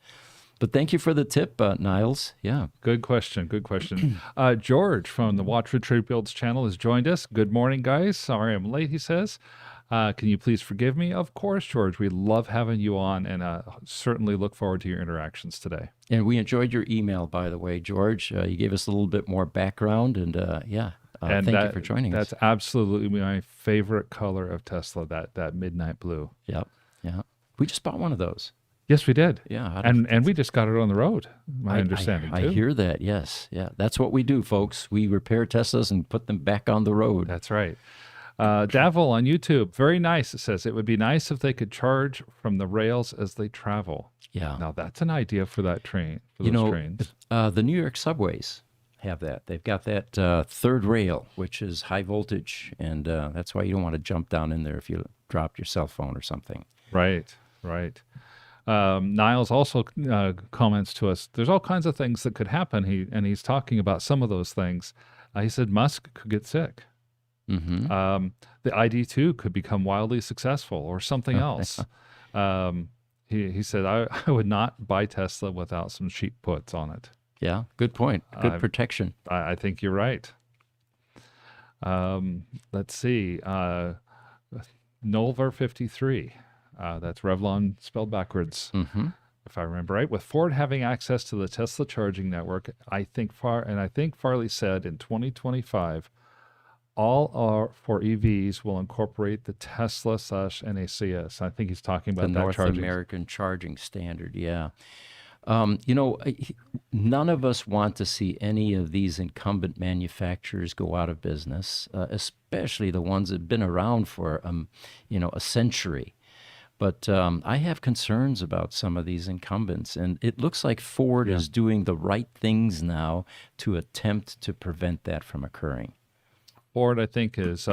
But thank you for the tip, Niles. Yeah. Good question. George from the Watch for Trade Builds channel has joined us. Good morning, guys. Sorry I'm late, he says. Can you please forgive me? Of course, George. We love having you on and certainly look forward to your interactions today. And we enjoyed your email, by the way, George. You gave us a little bit more background, and thank you for joining us. That's absolutely my favorite color of Tesla, that midnight blue. Yep. Yeah. We just bought one of those. Yes, we did. Yeah. And we just got it on the road, my understanding, too. I hear that, yes. Yeah. That's what we do, folks. We repair Teslas and put them back on the road. That's right. Davil on YouTube, very nice. It says, it would be nice if they could charge from the rails as they travel. Yeah. Now, that's an idea for that train, for those trains. The New York subways have that. They've got that third rail, which is high voltage, and that's why you don't want to jump down in there if you dropped your cell phone or something. Right. Niles also comments to us, there's all kinds of things that could happen, he's talking about some of those things. He said Musk could get sick. Mm-hmm. The ID2 could become wildly successful or something else. He said, I would not buy Tesla without some cheap puts on it. Yeah, good point. Good protection. I think you're right. Let's see. Nolvar 53. That's Revlon spelled backwards. Mm-hmm. If I remember right. With Ford having access to the Tesla charging network, I think Farley said in 2025, all for EVs will incorporate the Tesla/NACS. I think he's talking about the that North charging. American charging standard. Yeah. None of us want to see any of these incumbent manufacturers go out of business, especially the ones that have been around for, a century. But I have concerns about some of these incumbents, and it looks like Ford is doing the right things now to attempt to prevent that from occurring. Ford, I think, is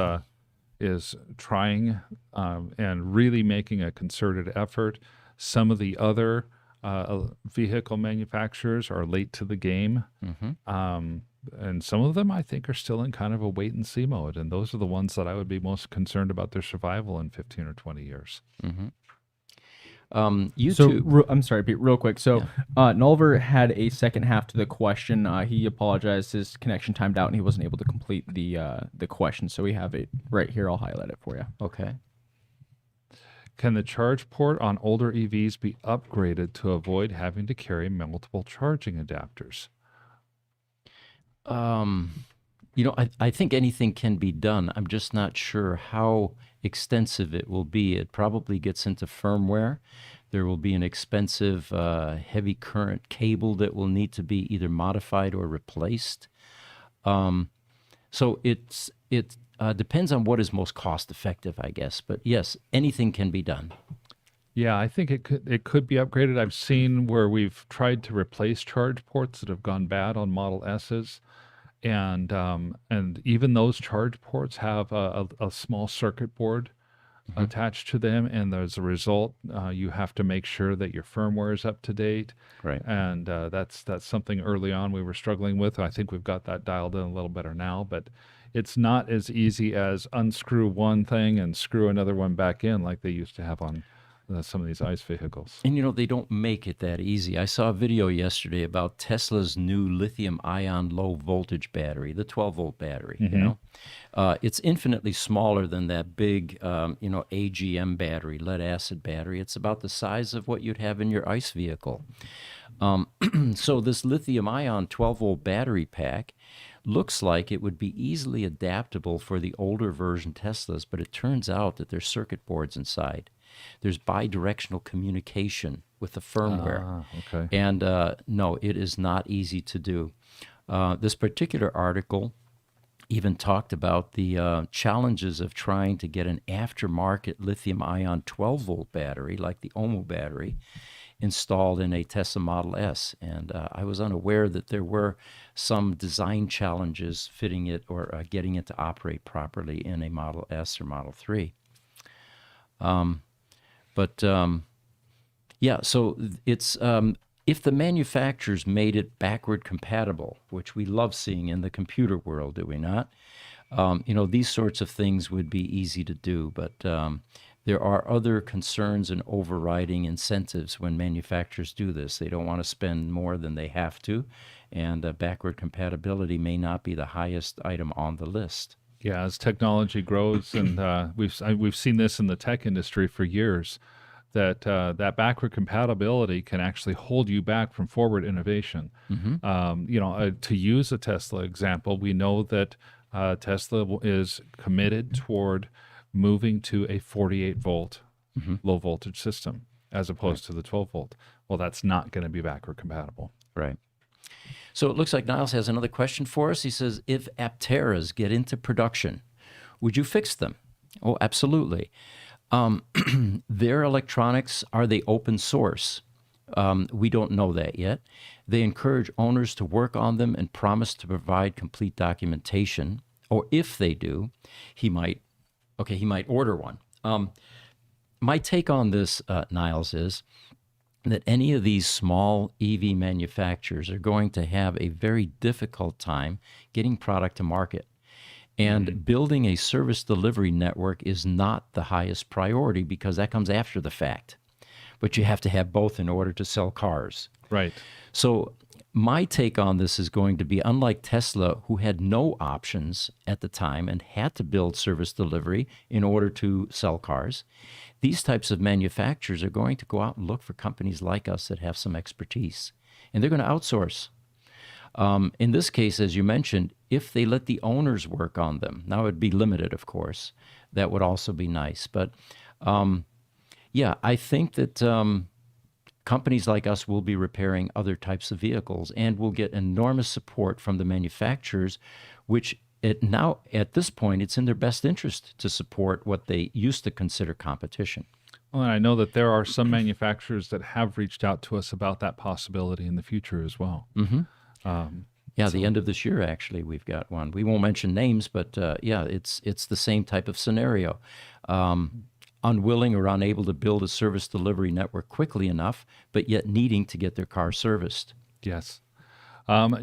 trying and really making a concerted effort. Some of the other vehicle manufacturers are late to the game. Mm-hmm. And some of them, I think, are still in kind of a wait-and-see mode. And those are the ones that I would be most concerned about their survival in 15 or 20 years. Mm-hmm. YouTube. So, I'm sorry, Pete, real quick. So, Nolver had a second half to the question. He apologized. His connection timed out, and he wasn't able to complete the question. So we have it right here. I'll highlight it for you. Okay. Can the charge port on older EVs be upgraded to avoid having to carry multiple charging adapters? I think anything can be done. I'm just not sure how extensive it will be. It probably gets into firmware. There will be an expensive heavy current cable that will need to be either modified or replaced. So it depends on what is most cost effective, I guess. But yes, anything can be done. Yeah, I think it could be upgraded. I've seen where we've tried to replace charge ports that have gone bad on Model S's, and even those charge ports have a small circuit board attached to them, and as a result, you have to make sure that your firmware is up to date. Right. And that's something early on we were struggling with. I think we've got that dialed in a little better now, but it's not as easy as unscrew one thing and screw another one back in like they used to have on some of these ICE vehicles. And they don't make it that easy. I saw a video yesterday about Tesla's new lithium-ion low-voltage battery, the 12-volt battery. It's infinitely smaller than that big, AGM battery, lead-acid battery. It's about the size of what you'd have in your ICE vehicle. So this lithium-ion 12-volt battery pack looks like it would be easily adaptable for the older version Teslas, but it turns out that there's circuit boards inside. There's bidirectional communication with the firmware. Okay. And no, it is not easy to do. This particular article even talked about the challenges of trying to get an aftermarket lithium-ion 12-volt battery, like the OMO battery, installed in a Tesla Model S. And I was unaware that there were some design challenges fitting it or getting it to operate properly in a Model S or Model 3. So it's if the manufacturers made it backward compatible, which we love seeing in the computer world, do we not? These sorts of things would be easy to do, but there are other concerns and overriding incentives when manufacturers do this. They don't want to spend more than they have to, and backward compatibility may not be the highest item on the list. Yeah, as technology grows, and we've seen this in the tech industry for years, that backward compatibility can actually hold you back from forward innovation. To use a Tesla example, we know that Tesla is committed toward moving to a 48 volt low voltage system as opposed to the 12 volt. Well, that's not going to be backward compatible. Right. So it looks like Niles has another question for us. He says, if Apteras get into production, would you fix them? Oh, absolutely. Their electronics, are they open source? We don't know that yet. They encourage owners to work on them and promise to provide complete documentation. Or if they do, he might order one. My take on this, Niles, is that any of these small EV manufacturers are going to have a very difficult time getting product to market. And building a service delivery network is not the highest priority because that comes after the fact. But you have to have both in order to sell cars. Right. So my take on this is going to be, unlike Tesla, who had no options at the time and had to build service delivery in order to sell cars, these types of manufacturers are going to go out and look for companies like us that have some expertise. And they're going to outsource. In this case, as you mentioned, if they let the owners work on them, now it'd be limited, of course, that would also be nice. But I think that companies like us will be repairing other types of vehicles and will get enormous support from the manufacturers, which at this point, it's in their best interest to support what they used to consider competition. Well, and I know that there are some manufacturers that have reached out to us about that possibility in the future as well. The end of this year, actually, we've got one. We won't mention names, but it's the same type of scenario. Unwilling or unable to build a service delivery network quickly enough, but yet needing to get their car serviced. Yes.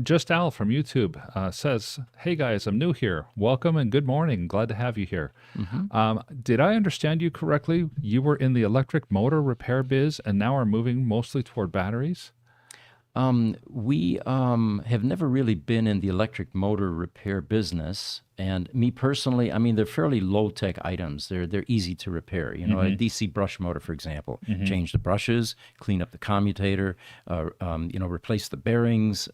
Just Al from YouTube says, "Hey guys, I'm new here. Welcome and good morning. Glad to have you here. Did I understand you correctly? You were in the electric motor repair biz and now are moving mostly toward batteries?" We have never really been in the electric motor repair business, and me personally, I mean, they're fairly low-tech items. They're easy to repair. You know, a DC brush motor, for example, change the brushes, clean up the commutator, replace the bearings.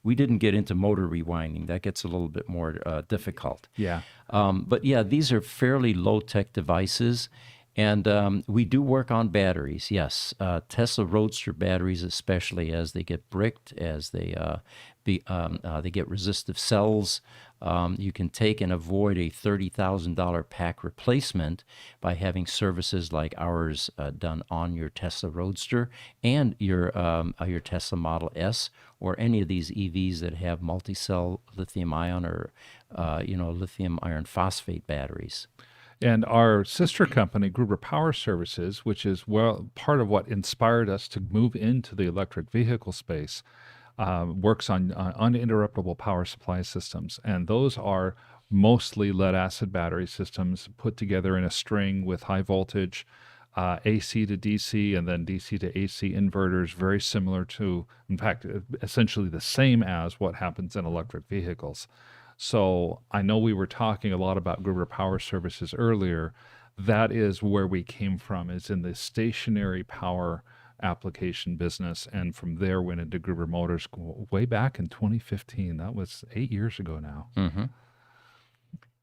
We didn't get into motor rewinding. That gets a little bit more difficult. Yeah. But yeah, these are fairly low-tech devices. And we do work on batteries, yes. Tesla Roadster batteries, especially as they get bricked, as they get resistive cells. You can take and avoid a $30,000 pack replacement by having services like ours done on your Tesla Roadster and your Tesla Model S, or any of these EVs that have multi-cell lithium-ion or lithium iron phosphate batteries. And our sister company, Gruber Power Services, which is part of what inspired us to move into the electric vehicle space, works on uninterruptible power supply systems. And those are mostly lead acid battery systems put together in a string with high voltage AC to DC and then DC to AC inverters, very similar to, in fact, essentially the same as what happens in electric vehicles. So I know we were talking a lot about Gruber Power Services earlier. That is where we came from, is in the stationary power application business. And from there went into Gruber Motors way back in 2015. That was 8 years ago now. Mm-hmm.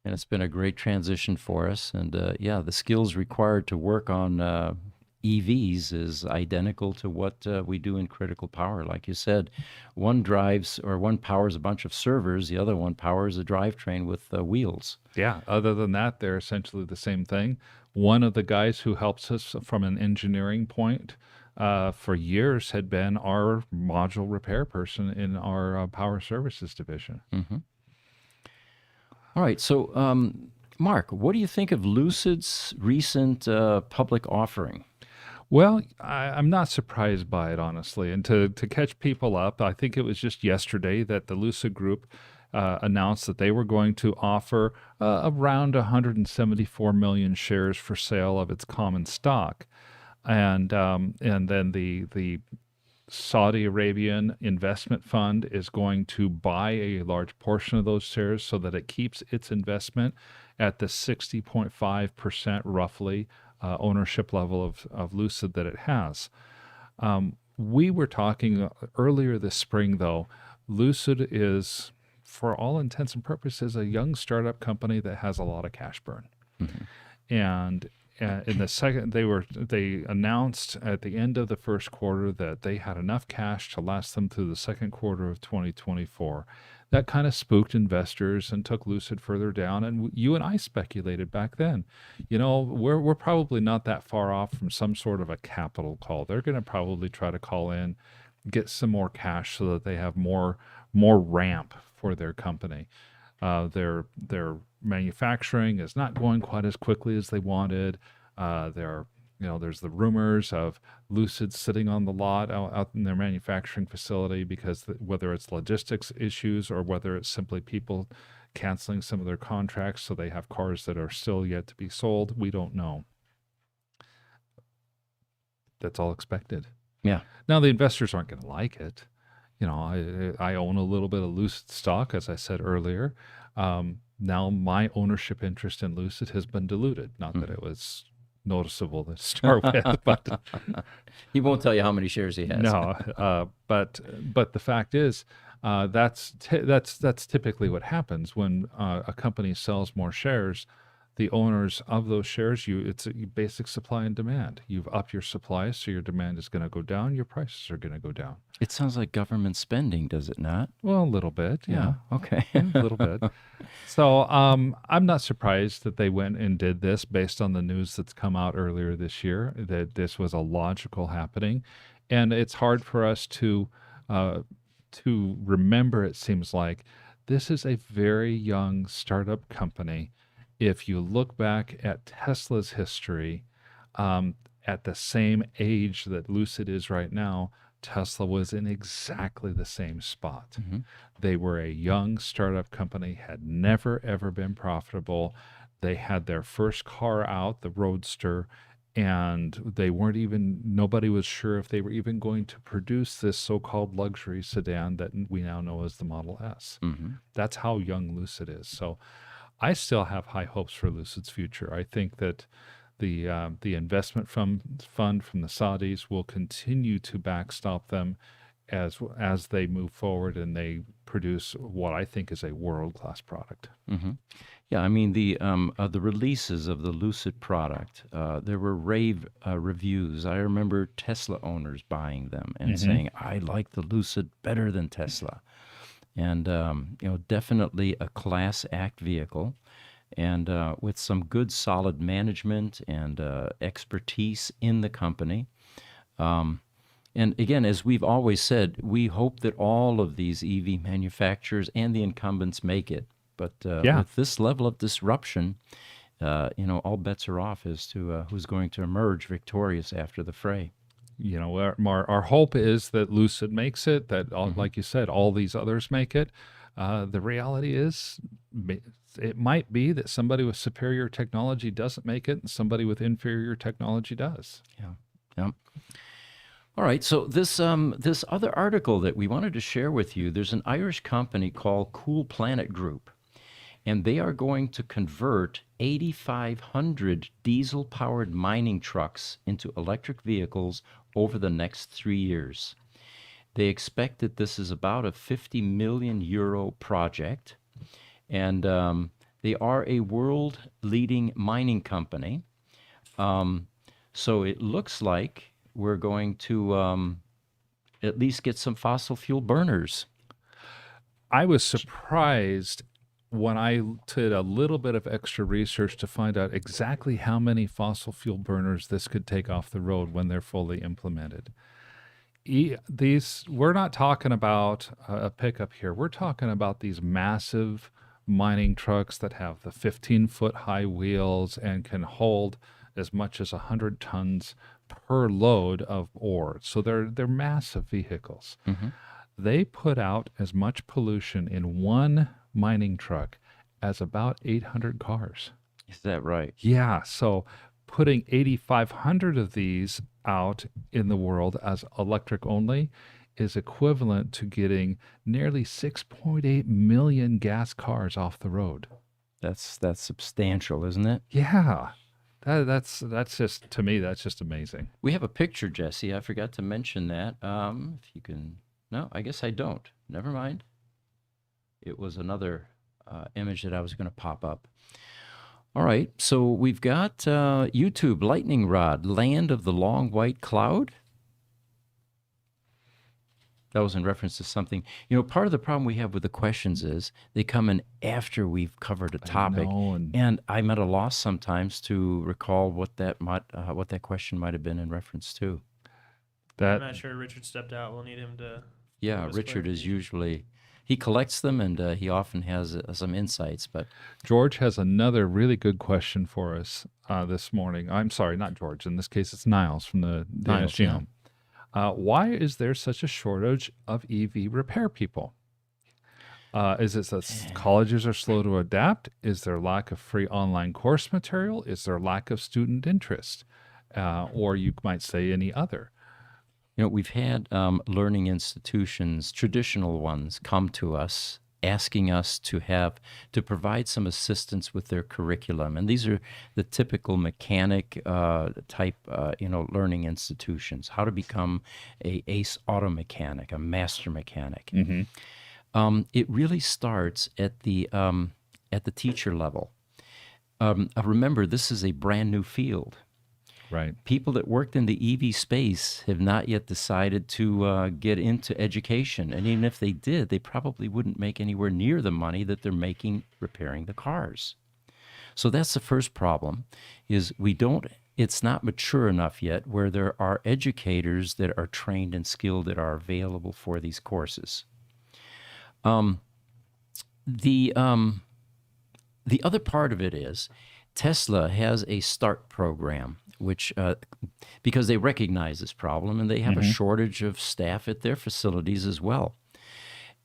And it's been a great transition for us. And the skills required to work on EVs is identical to what we do in critical power. Like you said, one powers a bunch of servers, the other one powers a drivetrain with wheels. Yeah, other than that, they're essentially the same thing. One of the guys who helps us from an engineering point for years had been our module repair person in our power services division. Mm-hmm. All right, so Mark, what do you think of Lucid's recent public offering? Well, I'm not surprised by it, honestly. And to catch people up, I think it was just yesterday that the Lucid Group announced that they were going to offer around 174 million shares for sale of its common stock. And then the Saudi Arabian investment fund is going to buy a large portion of those shares so that it keeps its investment at the 60.5% roughly ownership level of Lucid that it has. We were talking earlier this spring, though. Lucid is, for all intents and purposes, a young startup company that has a lot of cash burn. Mm-hmm. And in the second, they announced at the end of the first quarter that they had enough cash to last them through the second quarter of 2024. That kind of spooked investors and took Lucid further down. And you and I speculated back then, we're probably not that far off from some sort of a capital call. They're going to probably try to call in, get some more cash so that they have more ramp for their company. Their manufacturing is not going quite as quickly as they wanted. There's the rumors of Lucid sitting on the lot out in their manufacturing facility because whether it's logistics issues or whether it's simply people canceling some of their contracts so they have cars that are still yet to be sold, we don't know. That's all expected. Yeah. Now, the investors aren't going to like it. I own a little bit of Lucid stock, as I said earlier. Now my ownership interest in Lucid has been diluted. Not that it was noticeable to start with, but he won't tell you how many shares he has. No, but the fact is, that's typically what happens when a company sells more shares. The owners of those shares, it's a basic supply and demand. You've upped your supply, so your demand is going to go down. Your prices are going to go down. It sounds like government spending, does it not? Well, a little bit, yeah. Okay. A little bit. So I'm not surprised that they went and did this based on the news that's come out earlier this year, that this was a logical happening. And it's hard for us to remember, it seems like. This is a very young startup company. If you look back at Tesla's history, at the same age that Lucid is right now, Tesla was in exactly the same spot. Mm-hmm. They were a young startup company, had never, ever been profitable. They had their first car out, the Roadster, and nobody was sure if they were even going to produce this so-called luxury sedan that we now know as the Model S. That's how young Lucid is. So I still have high hopes for Lucid's future. I think that the investment fund from the Saudis will continue to backstop them as they move forward and they produce what I think is a world-class product. Yeah, I mean the releases of the Lucid product. There were rave reviews. I remember Tesla owners buying them and saying, "I like the Lucid better than Tesla," and definitely a class act vehicle, and with some good solid management and expertise in the company. And again, as we've always said, we hope that all of these EV manufacturers and the incumbents make it. But with this level of disruption, all bets are off as to who's going to emerge victorious after the fray. Our hope is that Lucid makes it, that, like you said, all these others make it. The reality is it might be that somebody with superior technology doesn't make it and somebody with inferior technology does. Yeah. All right, so this other article that we wanted to share with you, there's an Irish company called Cool Planet Group, and they are going to convert 8,500 diesel-powered mining trucks into electric vehicles over the next 3 years. They expect that this is about a 50 million euro project, and they are a world-leading mining company. So it looks like we're going to at least get some fossil fuel burners. I was surprised when I did a little bit of extra research to find out exactly how many fossil fuel burners this could take off the road when they're fully implemented. We're not talking about a pickup here. We're talking about these massive mining trucks that have the 15-foot high wheels and can hold as much as 100 tons per load of ore. So they're massive vehicles. They put out as much pollution in one mining truck as about 800 cars. Is that right? Yeah. So putting 8,500 of these out in the world as electric only is equivalent to getting nearly 6.8 million gas cars off the road. That's substantial, isn't it? Yeah. That's just, to me, that's just amazing. We have a picture, Jesse. I forgot to mention that. If you can, no, I guess I don't. Never mind. It was another image that I was going to pop up. All right, so we've got YouTube lightning rod, land of the long white cloud. That was in reference to something. Part of the problem we have with the questions is they come in after we've covered a topic, and I'm at a loss sometimes to recall what that question might have been in reference to. I'm not sure. Richard stepped out. We'll need him to. Yeah, Richard is usually. He collects them, and he often has some insights. But George has another really good question for us this morning. I'm sorry, not George. In this case, it's Niles from the NSGM. Why is there such a shortage of EV repair people? Is it that colleges are slow to adapt? Is there lack of free online course material? Is there lack of student interest? Or you might say any other. We've had learning institutions, traditional ones, come to us asking us to provide some assistance with their curriculum. And these are the typical mechanic type, learning institutions, how to become a ace auto mechanic, a master mechanic. It really starts at the teacher level. Remember, this is a brand new field. Right. People that worked in the EV space have not yet decided to get into education. And even if they did, they probably wouldn't make anywhere near the money that they're making repairing the cars. So that's the first problem, is it's not mature enough yet where there are educators that are trained and skilled that are available for these courses. The other part of it is Tesla has a START program, which because they recognize this problem and they have a shortage of staff at their facilities as well.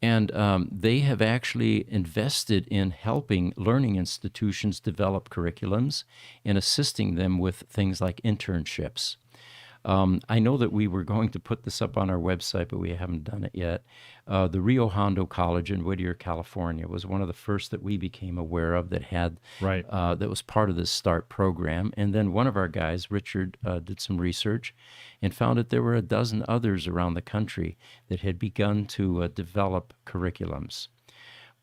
And they have actually invested in helping learning institutions develop curriculums and assisting them with things like internships. I know that we were going to put this up on our website, but we haven't done it yet. The Rio Hondo College in Whittier, California, was one of the first that we became aware of that had Right. that was part of this START program. And then one of our guys, Richard, did some research and found that there were a dozen others around the country that had begun to develop curriculums.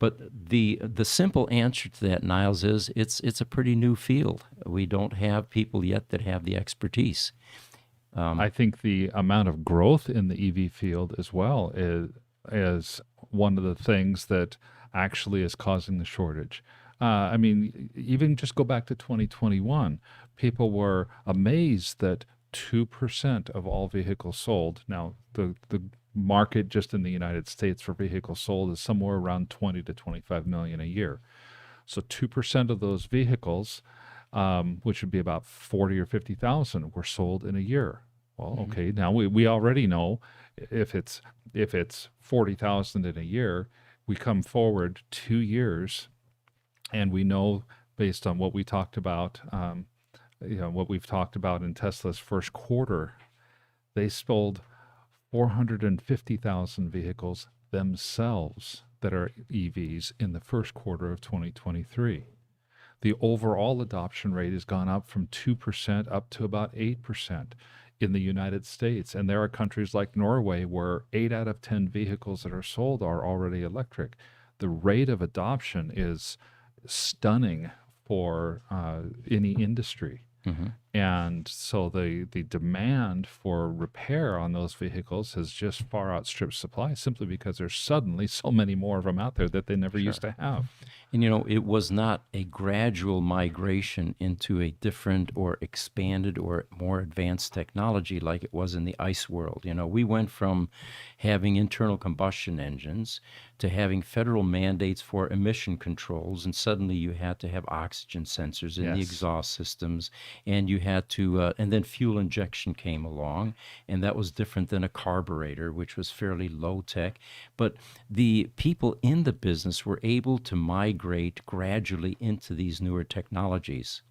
But the simple answer to that, Niles, is it's a pretty new field. We don't have people yet that have the expertise. I think the amount of growth in the EV field as well is one of the things that actually is causing the shortage. I mean, even just go back to 2021, people were amazed that 2% of all vehicles sold. Now, the market just in the United States for vehicles sold is somewhere around 20 to 25 million a year. So 2% of those vehicles, which would be about 40 or 50,000, were sold in a year. Well, okay, now we already know if it's 40,000 in a year, we come forward 2 years, and we know based on what we talked about, what we've talked about in Tesla's first quarter, they sold 450,000 vehicles themselves that are EVs in the first quarter of 2023. The overall adoption rate has gone up from 2% up to about 8% in the United States. And there are countries like Norway where 8 out of 10 vehicles that are sold are already electric. The rate of adoption is stunning for any industry. And so the demand for repair on those vehicles has just far outstripped supply simply because there's suddenly so many more of them out there that they never used to have. And it was not a gradual migration into a different or expanded or more advanced technology like it was in the ICE world. We went from having internal combustion engines to having federal mandates for emission controls, and suddenly you had to have oxygen sensors in the Yes. exhaust systems, and you had to, and then fuel injection came along, and that was different than a carburetor, which was fairly low tech. But the people in the business were able to migrate gradually into these newer technologies.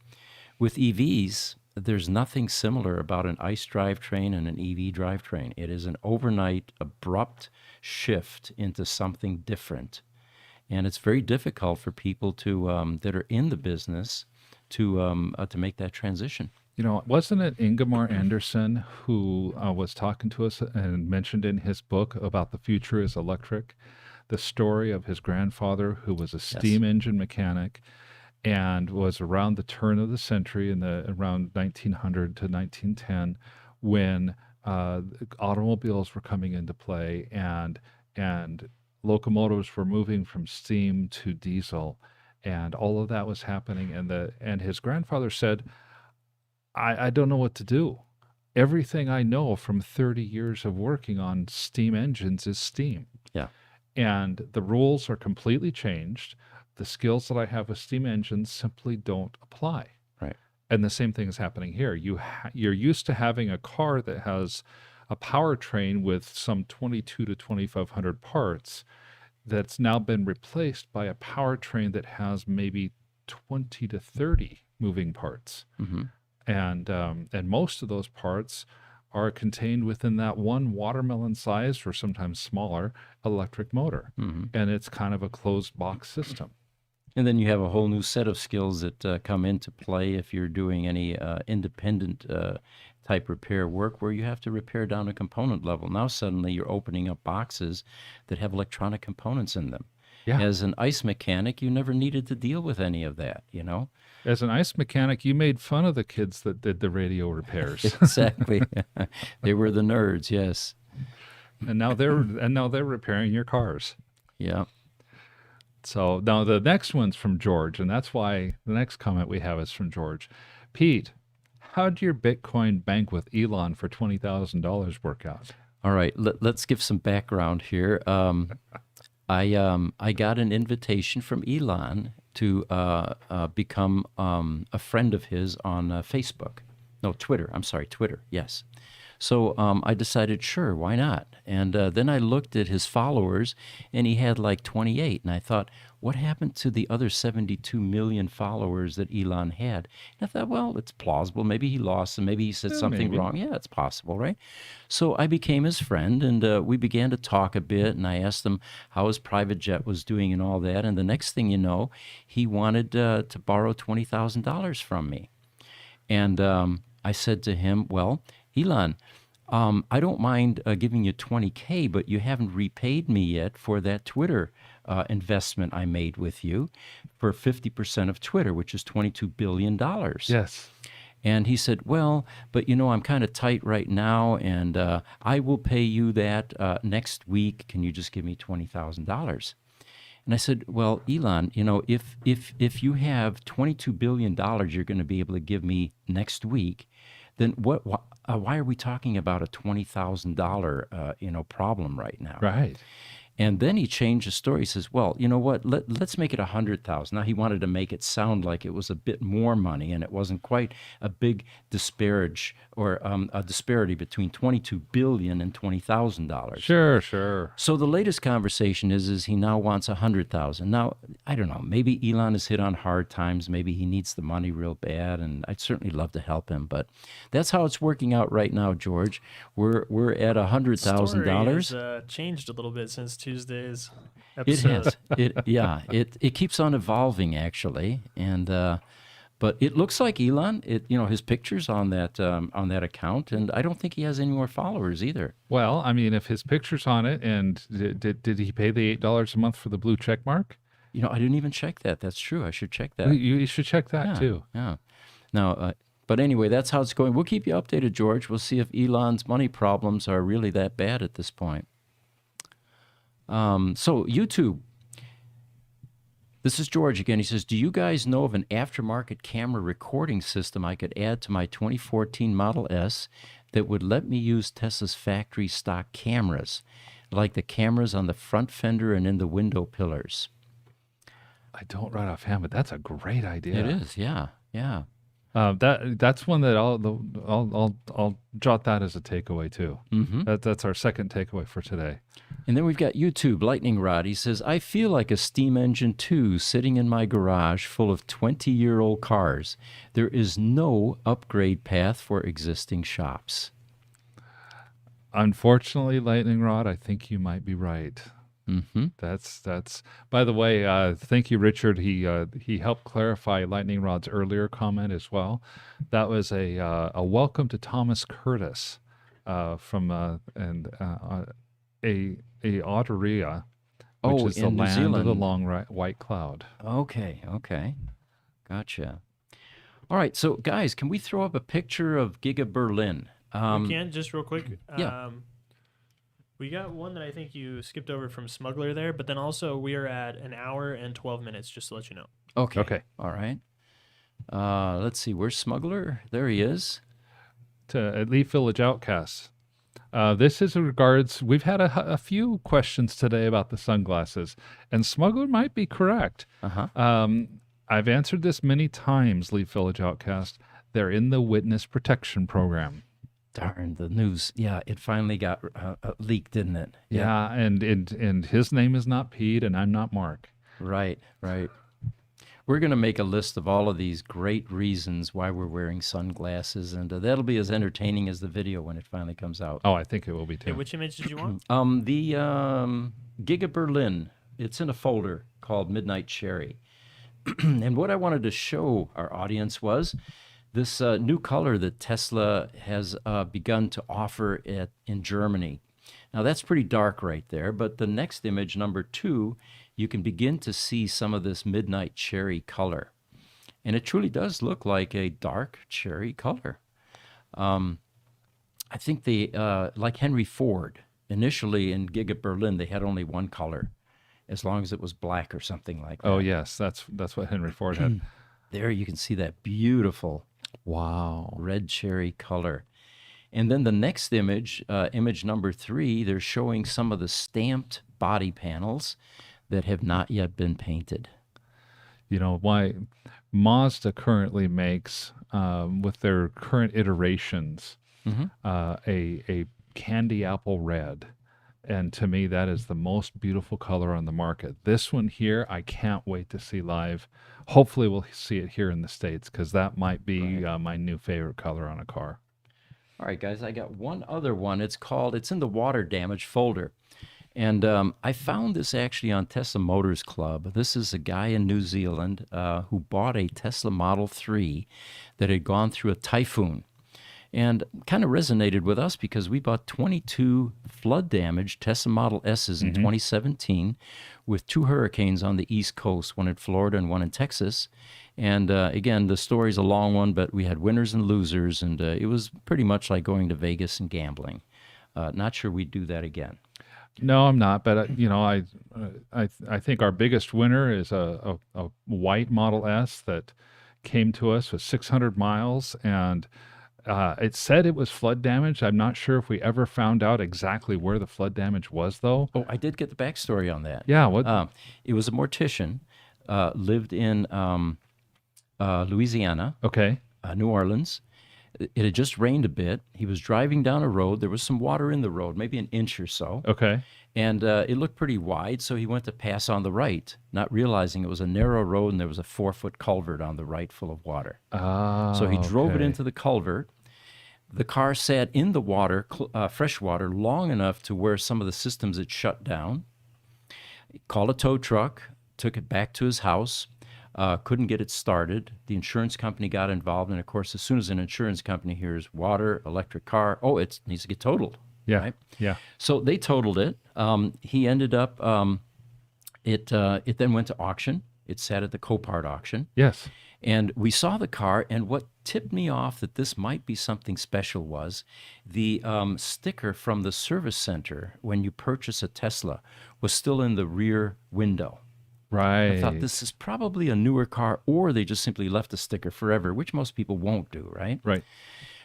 With EVs, there's nothing similar about an ICE drivetrain and an EV drivetrain. It is an overnight, abrupt shift into something different. And it's very difficult for people to that are in the business to make that transition. Wasn't it Ingemar Anderson who was talking to us and mentioned in his book about the future is electric, the story of his grandfather who was a steam engine mechanic and was around the turn of the century around 1900 to 1910 when automobiles were coming into play and locomotives were moving from steam to diesel, and all of that was happening. And his grandfather said, I don't know what to do. Everything I know from 30 years of working on steam engines is steam. Yeah. And the rules are completely changed. The skills that I have with steam engines simply don't apply. Right. And the same thing is happening here. You're used to having a car that has a powertrain with some 22 to 2,500 parts that's now been replaced by a powertrain that has maybe 20 to 30 moving parts. And most of those parts are contained within that one watermelon-sized or sometimes smaller electric motor. And it's kind of a closed box system. And then you have a whole new set of skills that come into play if you're doing any independent type repair work where you have to repair down a component level. Now suddenly you're opening up boxes that have electronic components in them. Yeah. As an ICE mechanic, you never needed to deal with any of that, As an ICE mechanic, you made fun of the kids that did the radio repairs. Exactly. They were the nerds, yes. and now they're repairing your cars. Yeah. So now the next one's from George, and that's why the next comment we have is from George. Pete, how'd your Bitcoin bank with Elon for $20,000 work out? All right, let's give some background here. I got an invitation from Elon to become a friend of his on Facebook. No, Twitter. I'm sorry, Twitter. Yes. So I decided, sure, why not? And then I looked at his followers, and he had like 28. And I thought, what happened to the other 72 million followers that Elon had? And I thought, well, it's plausible. Maybe he lost them. Maybe he said something maybe. wrong. Yeah, it's possible, right? So I became his friend, and we began to talk a bit. And I asked him how his private jet was doing and all that. And the next thing you know, he wanted to borrow $20,000 from me. And I said to him, well, Elon, I don't mind giving you 20K, but you haven't repaid me yet for that Twitter investment I made with you for 50% of Twitter, which is $22 billion. Yes. And he said, well, but I'm kind of tight right now, and I will pay you that next week. Can you just give me $20,000? And I said, well, Elon, if you have $22 billion you're going to be able to give me next week, then why are we talking about a $20,000 problem right now? Right. And then he changed the story. He says, well, you know what? Let's make it 100,000. Now he wanted to make it sound like it was a bit more money, and it wasn't quite a big a disparity between 22 billion and $20,000. Sure, sure. So the latest conversation is he now wants 100,000. Now, I don't know. Maybe Elon has hit on hard times. Maybe he needs the money real bad, and I'd certainly love to help him. But that's how it's working out right now, George. We're at $100,000. Story has changed a little bit since Tuesday's It episode. has. It keeps on evolving actually, and but it looks like Elon. His pictures on that account, and I don't think he has any more followers either. Well, I mean, if his picture's on it, and did he pay the $8 a month for the blue check mark? I didn't even check that. That's true. I should check that. You should check that Yeah, too. Yeah. Now, but anyway, that's how it's going. We'll keep you updated, George. We'll see if Elon's money problems are really that bad at this point. So YouTube. This is George again. He says, do you guys know of an aftermarket camera recording system I could add to my 2014 Model S that would let me use Tesla's factory stock cameras, like the cameras on the front fender and in the window pillars? I don't right offhand, but that's a great idea. It is, yeah. That's one that I'll jot that as a takeaway too. Mm-hmm. That's our second takeaway for today. And then we've got YouTube, Lightning Rod. He says, I feel like a steam engine 2 sitting in my garage full of 20-year-old cars. There is no upgrade path for existing shops. Unfortunately, Lightning Rod, I think you might be right. Mm-hmm. That's. By the way, thank you, Richard. He helped clarify Lightning Rod's earlier comment as well. That was a welcome to Thomas Curtis from a Otteria, which is the in New land of the Zealand. long white cloud. Okay. Gotcha. All right, so guys, can we throw up a picture of Giga Berlin? We can, just real quick. Yeah. We got one that I think you skipped over from Smuggler there, but then also we are at an hour and 12 minutes, just to let you know. Okay. All right. Let's see. Where's Smuggler? There he is. To Leaf Village Outcasts. This is in regards, we've had a few questions today about the sunglasses, and Smuggler might be correct. Uh-huh. I've answered this many times, Leaf Village Outcast. They're in the witness protection program. Darn, the news. Yeah, it finally got leaked, didn't it? Yeah, and his name is not Pete, and I'm not Mark. Right. We're going to make a list of all of these great reasons why we're wearing sunglasses, and that'll be as entertaining as the video when it finally comes out. Oh, I think it will be Okay, too. which image did you want? The Giga Berlin. It's in a folder called Midnight Cherry. And what I wanted to show our audience was this new color that Tesla has begun to offer in Germany. Now, that's pretty dark right there, but the next image, number 2, you can begin to see some of this midnight cherry color. And it truly does look like a dark cherry color. I think they, like Henry Ford, initially in Giga Berlin, they had only one color, as long as it was black or something like that. Oh, yes, that's what Henry Ford had. There you can see that beautiful Wow. red cherry color. And then the next image, image number 3, they're showing some of the stamped body panels that have not yet been painted. You know, why Mazda currently makes, with their current iterations, a candy apple red. And to me, that is the most beautiful color on the market. This one here, I can't wait to see live. Hopefully, we'll see it here in the States because that might be my new favorite color on a car. All right, guys, I got one other one. It's in the water damage folder. And I found this actually on Tesla Motors Club. This is a guy in New Zealand who bought a Tesla Model 3 that had gone through a typhoon. And kind of resonated with us because we bought 22 flood damaged Tesla Model S's in 2017 with 2 hurricanes on the East Coast, one in Florida and one in Texas. And again, the story's a long one, but we had winners and losers, and it was pretty much like going to Vegas and gambling. Not sure we'd do that again. No, I'm not. But I think our biggest winner is a white Model S that came to us with 600 miles, and it said it was flood damage. I'm not sure if we ever found out exactly where the flood damage was, though. Oh, I did get the backstory on that. Yeah, what? It was a mortician, lived in Louisiana, Okay. New Orleans. It had just rained a bit. He was driving down a road. There was some water in the road, maybe an inch or so. Okay. And it looked pretty wide, so he went to pass on the right, not realizing it was a narrow road and there was a 4-foot culvert on the right full of water. So he drove it into the culvert. The car sat in the water, fresh water, long enough to where some of the systems had shut down. He called a tow truck, took it back to his house, couldn't get it started. The insurance company got involved, and of course, as soon as an insurance company hears water, electric car, it needs to get totaled. Yeah. Right? Yeah. So they totaled it. He ended up, it then went to auction. It sat at the Copart auction. Yes. And we saw the car, and what tipped me off that this might be something special was the sticker from the service center when you purchase a Tesla was still in the rear window. Right. I thought this is probably a newer car, or they just simply left the sticker forever, which most people won't do, right? Right.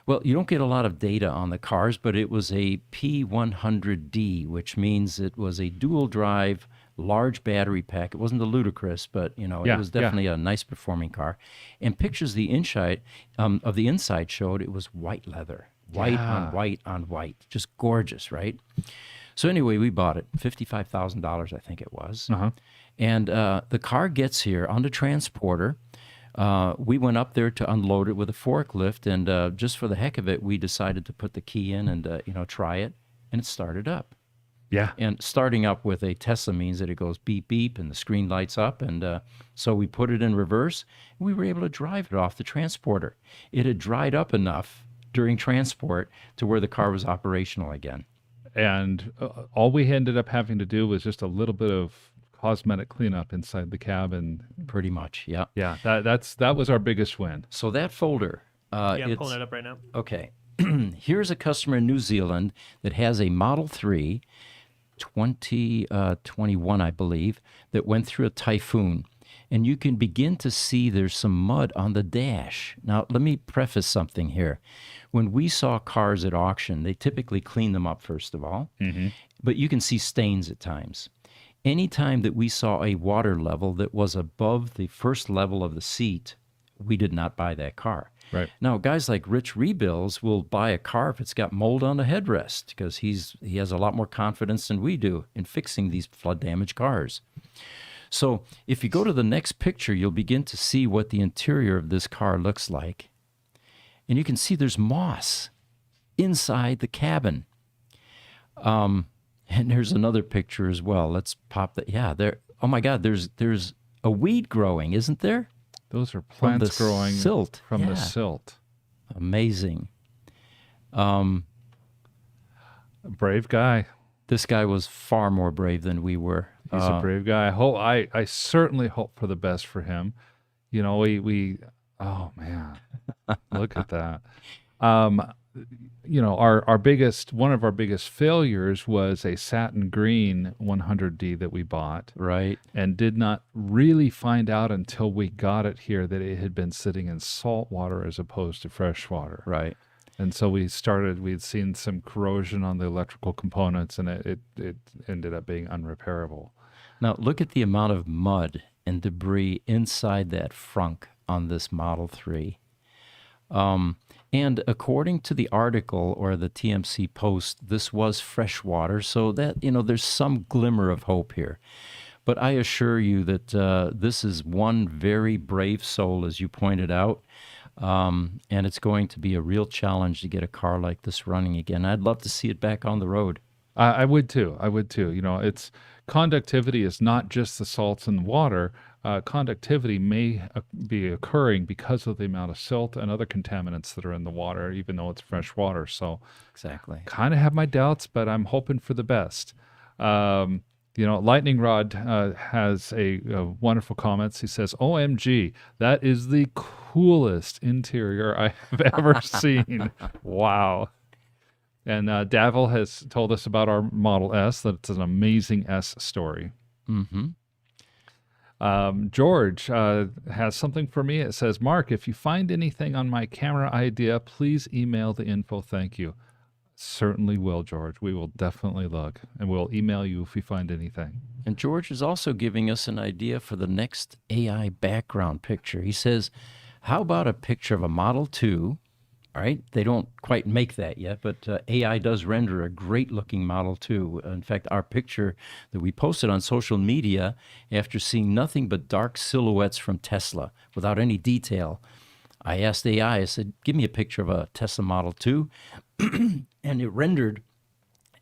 Well, you don't get a lot of data on the cars, but it was a P100D, which means it was a dual drive, large battery pack. It wasn't the ludicrous, but it was definitely a nice performing car. And pictures of the inside showed it was white leather, white on white on white, just gorgeous, right? So anyway, we bought it, $55,000, I think it was. And the car gets here on the transporter. We went up there to unload it with a forklift, and just for the heck of it, we decided to put the key in and try it, and it started up. Yeah. And starting up with a Tesla means that it goes beep, beep, and the screen lights up. And so we put it in reverse, and we were able to drive it off the transporter. It had dried up enough during transport to where the car was operational again. And all we ended up having to do was just a little bit of cosmetic cleanup inside the cabin. Pretty much, yeah. Yeah, that was our biggest win. So that folder. I'm pulling it up right now. Okay. Here's a customer in New Zealand that has a Model 3 2021, I believe, that went through a typhoon. And you can begin to see there's some mud on the dash. Now, let me preface something here. When we saw cars at auction, they typically clean them up, first of all. But you can see stains at times. Anytime that we saw a water level that was above the first level of the seat, we did not buy that car. Right. Now, guys like Rich Rebuilds will buy a car if it's got mold on the headrest because he has a lot more confidence than we do in fixing these flood-damaged cars. So if you go to the next picture, you'll begin to see what the interior of this car looks like. And you can see there's moss inside the cabin. And there's another picture as well. Let's pop that. Yeah, there. Oh my God, there's a weed growing, isn't there? Those are plants growing silt. from Yeah. the silt. Amazing. Brave guy. This guy was far more brave than we were. He's a brave guy. I certainly hope for the best for him. We oh man, look at that. One of our biggest failures was a satin green 100D that we bought. Right. And did not really find out until we got it here that it had been sitting in salt water as opposed to fresh water. Right. And so we'd seen some corrosion on the electrical components, and it ended up being unrepairable. Now, look at the amount of mud and debris inside that frunk on this Model 3. And according to the article or the TMC post, this was fresh water, so that, there's some glimmer of hope here. But I assure you that this is one very brave soul, as you pointed out, and it's going to be a real challenge to get a car like this running again. I'd love to see it back on the road. I would too. I would too. It's conductivity is not just the salts in the water. Conductivity may be occurring because of the amount of silt and other contaminants that are in the water, even though it's fresh water. So, Exactly. kind of have my doubts, but I'm hoping for the best. Lightning Rod has a wonderful comments. He says, "OMG, that is the coolest interior I have ever seen." Wow. And Davil has told us about our Model S, that it's an amazing S story. Mm-hmm. George has something for me. It says, "Mark, if you find anything on my camera idea, please email the info. Thank you." Certainly will, George. We will definitely look, and we'll email you if we find anything. And George is also giving us an idea for the next AI background picture. He says, how about a picture of a Model 2? All right, they don't quite make that yet, but AI does render a great-looking Model 2. In fact, our picture that we posted on social media after seeing nothing but dark silhouettes from Tesla without any detail, I asked AI, I said, give me a picture of a Tesla Model 2, and it rendered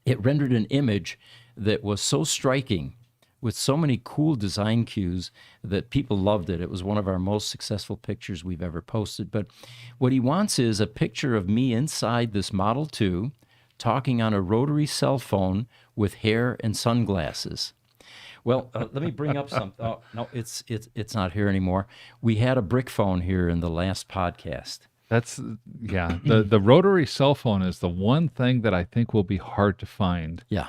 an image that was so striking with so many cool design cues that people loved it. It was one of our most successful pictures we've ever posted. But what he wants is a picture of me inside this Model 2 talking on a rotary cell phone with hair and sunglasses. Well, let me bring up something. Oh, no, it's not here anymore. We had a brick phone here in the last podcast. The rotary cell phone is the one thing that I think will be hard to find. Yeah.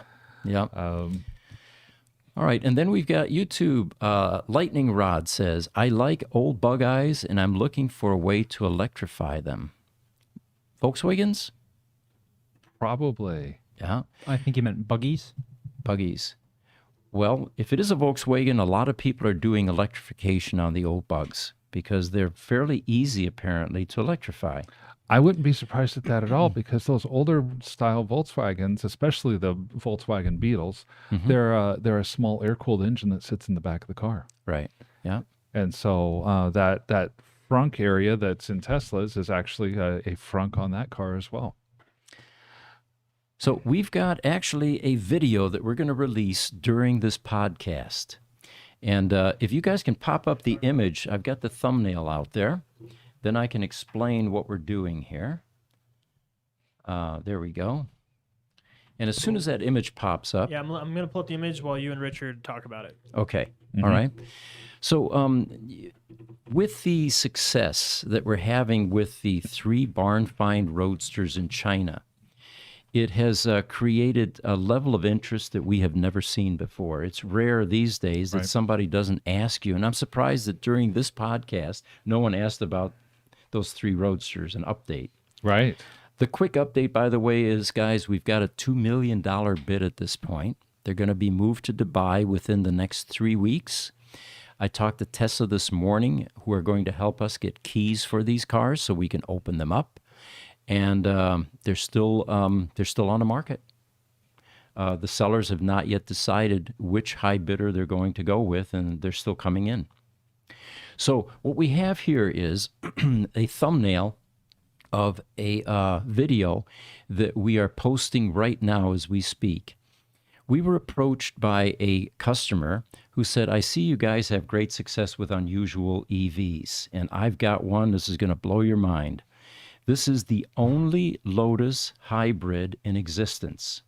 All right, and then we've got YouTube. Lightning Rod says, I like old bug eyes, and I'm looking for a way to electrify them. Volkswagens? Probably. Yeah. I think you meant buggies. Buggies. Well, if it is a Volkswagen, a lot of people are doing electrification on the old bugs because they're fairly easy, apparently, to electrify. I wouldn't be surprised at that at all, because those older style Volkswagens, especially the Volkswagen Beetles, they're a small air-cooled engine that sits in the back of the car. Right. Yeah. And so that frunk area that's in Teslas is actually a frunk on that car as well. So we've got actually a video that we're going to release during this podcast. And if you guys can pop up the image, I've got the thumbnail out there. Then I can explain what we're doing here. There we go. And as soon as that image pops up... Yeah, I'm going to pull up the image while you and Richard talk about it. Okay. All right. So with the success that we're having with the 3 barn find roadsters in China, it has created a level of interest that we have never seen before. It's rare these days that somebody doesn't ask you. And I'm surprised that during this podcast, no one asked about those 3 roadsters, an update. Right. The quick update, by the way, is, guys, we've got a $2 million bid at this point. They're going to be moved to Dubai within the next 3 weeks. I talked to Tesla this morning, who are going to help us get keys for these cars so we can open them up. And they're still on the market. The sellers have not yet decided which high bidder they're going to go with, and they're still coming in. So what we have here is a thumbnail of a video that we are posting right now as we speak. We were approached by a customer who said, I see you guys have great success with unusual EVs, and I've got one. This is going to blow your mind. This is the only Lotus hybrid in existence.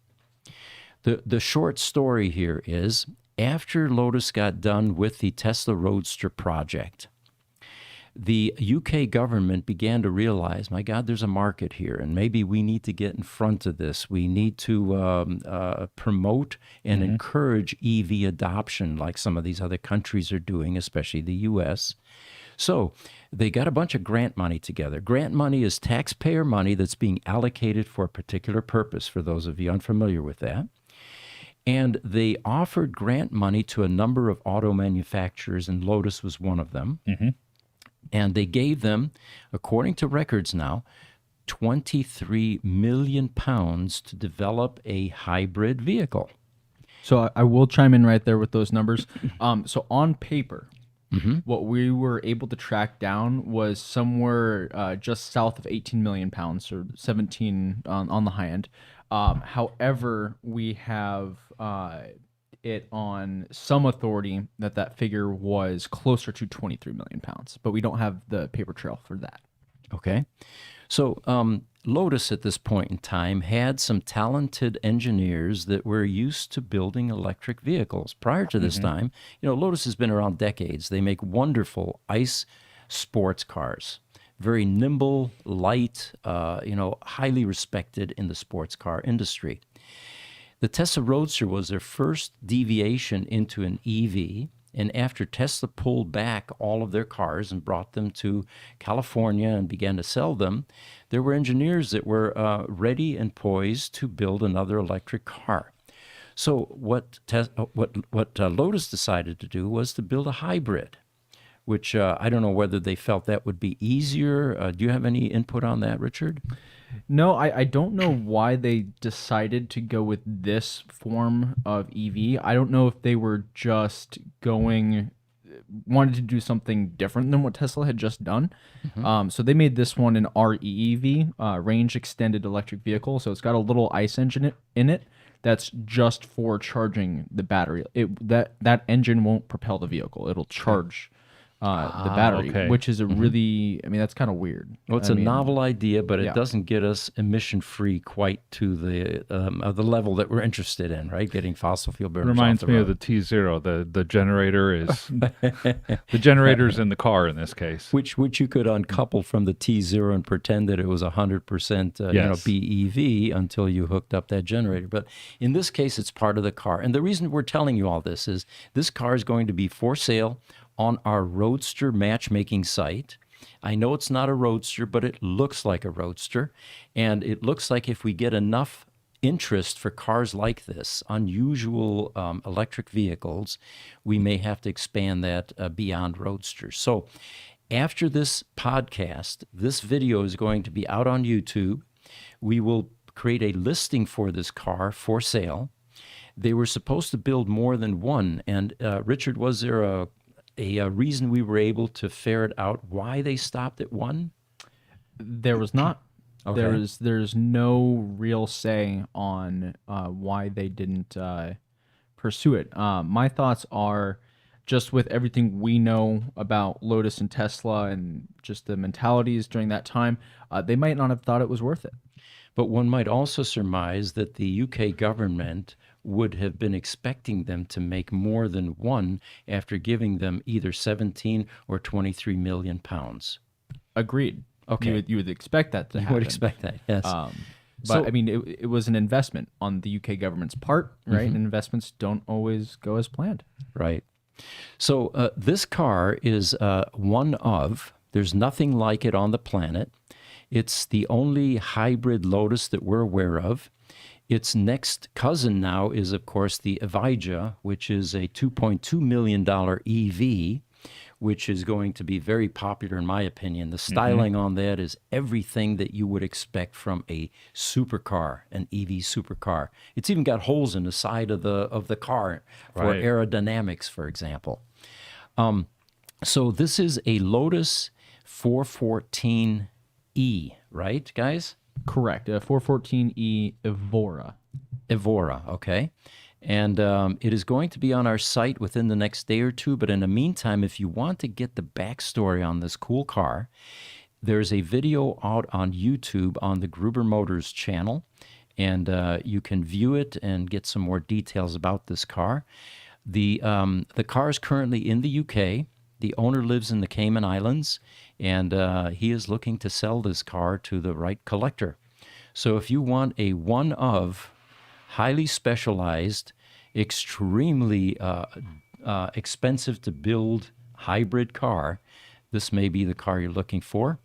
The short story here is, after Lotus got done with the Tesla Roadster project, the UK government began to realize, my God, there's a market here, and maybe we need to get in front of this. We need to promote and encourage EV adoption like some of these other countries are doing, especially the US. So they got a bunch of grant money together. Grant money is taxpayer money that's being allocated for a particular purpose, for those of you unfamiliar with that. And they offered grant money to a number of auto manufacturers, and Lotus was one of them. And they gave them, according to records now, 23 million pounds to develop a hybrid vehicle. So I will chime in right there with those numbers. So on paper, what we were able to track down was somewhere just south of 18 million pounds, or 17 on the high end. However, we have it on some authority that figure was closer to 23 million pounds, but we don't have the paper trail for that. Okay. So Lotus at this point in time had some talented engineers that were used to building electric vehicles. Prior to this time, Lotus has been around decades. They make wonderful ICE sports cars. Very nimble, light, highly respected in the sports car industry. The Tesla Roadster was their first deviation into an EV, and after Tesla pulled back all of their cars and brought them to California and began to sell them, there were engineers that were ready and poised to build another electric car. So what Lotus decided to do was to build a hybrid, which I don't know whether they felt that would be easier. Do you have any input on that, Richard? No, I don't know why they decided to go with this form of EV. I don't know if they were just wanted to do something different than what Tesla had just done. So they made this one an REEV, range extended electric vehicle. So it's got a little ICE engine in it that's just for charging the battery. That engine won't propel the vehicle. It'll charge the battery, which is a really, that's kind of weird. Well, it's a novel idea, but it doesn't get us emission-free quite to the level that we're interested in, right? Getting fossil fuel burners Reminds off the me road. of the T0. The generator is the generator's in the car in this case. Which you could uncouple from the T0 and pretend that it was 100% Yes. BEV until you hooked up that generator. But in this case, it's part of the car. And the reason we're telling you all this is this car is going to be for sale on our Roadster matchmaking site. I know it's not a Roadster, but it looks like a Roadster. And it looks like if we get enough interest for cars like this, unusual electric vehicles, we may have to expand that beyond Roadsters. So after this podcast, this video is going to be out on YouTube. We will create a listing for this car for sale. They were supposed to build more than one. And Richard, was there a reason we were able to ferret out why they stopped at one? There was not. Okay. There's no real say on why they didn't pursue it. My thoughts are, just with everything we know about Lotus and Tesla and just the mentalities during that time, they might not have thought it was worth it. But one might also surmise that the UK government would have been expecting them to make more than one after giving them either 17 or 23 million pounds. Agreed. Okay. You would expect that to You happen. would expect that, yes. But it was an investment on the UK government's part, right? And investments don't always go as planned. Right. So this car is one of, there's nothing like it on the planet. It's the only hybrid Lotus that we're aware of. Its next cousin now is, of course, the Evija, which is a $2.2 million EV, which is going to be very popular, in my opinion. The styling on that is everything that you would expect from a supercar, an EV supercar. It's even got holes in the side of the car for Right. aerodynamics, for example. So this is a Lotus 414E, right, guys? Correct. 414E Evora. Evora, okay. And it is going to be on our site within the next day or two. But in the meantime, if you want to get the backstory on this cool car, there's a video out on YouTube on the Gruber Motors channel. And you can view it and get some more details about this car. The car is currently in the UK. The owner lives in the Cayman Islands, and he is looking to sell this car to the right collector. So if you want a one-of, highly specialized, extremely expensive to build hybrid car, this may be the car you're looking for.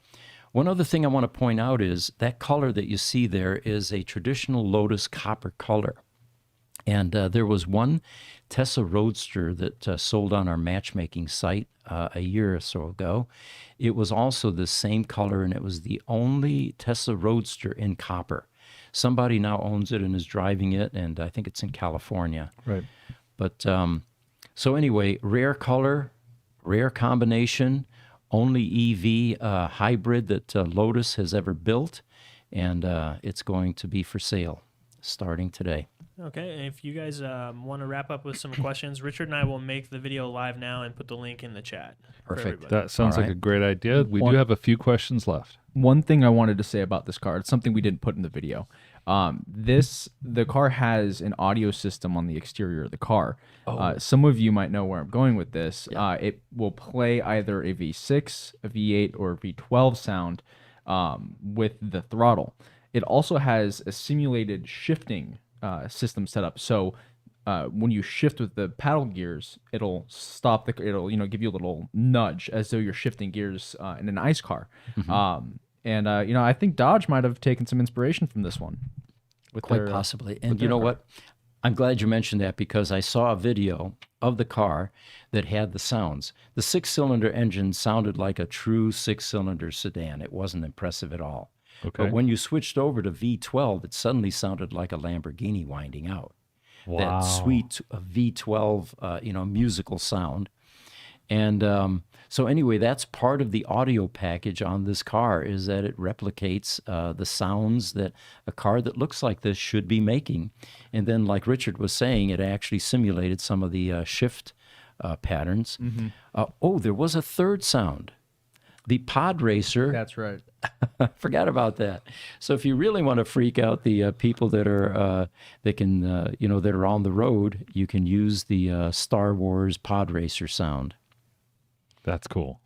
One other thing I want to point out is that color that you see there is a traditional Lotus copper color. And there was one Tesla Roadster that sold on our matchmaking site a year or so ago. It was also the same color, and it was the only Tesla Roadster in copper. Somebody now owns it and is driving it, and I think it's in California. Right. But so anyway, rare color, rare combination, only EV hybrid that Lotus has ever built, and it's going to be for sale starting today. Okay, and if you guys want to wrap up with some questions, Richard and I will make the video live now and put the link in the chat. for Perfect. everybody. That sounds All like right. a great idea. We One- do have a few questions left. One thing I wanted to say about this car, it's something we didn't put in the video. The car has an audio system on the exterior of the car. Some of you might know where I'm going with this. It will play either a V6, a V8, or a V12 sound with the throttle. It also has a simulated shifting system set up. So when you shift with the paddle gears, it'll stop it'll give you a little nudge as though you're shifting gears in an ice car. I think Dodge might have taken some inspiration from this one. With Quite their, possibly. And with you their know car. what? I'm glad you mentioned that because I saw a video of the car that had the sounds. The six-cylinder engine sounded like a true six-cylinder sedan. It wasn't impressive at all. Okay. But when you switched over to V12, it suddenly sounded like a Lamborghini winding out. Wow. That sweet V12, musical sound. And so anyway, that's part of the audio package on this car is that it replicates the sounds that a car that looks like this should be making. And then, like Richard was saying, it actually simulated some of the shift patterns. There was a third sound. The pod racer. That's right. Forgot about that. So if you really want to freak out the people that are that are on the road, you can use the Star Wars pod racer sound. That's cool.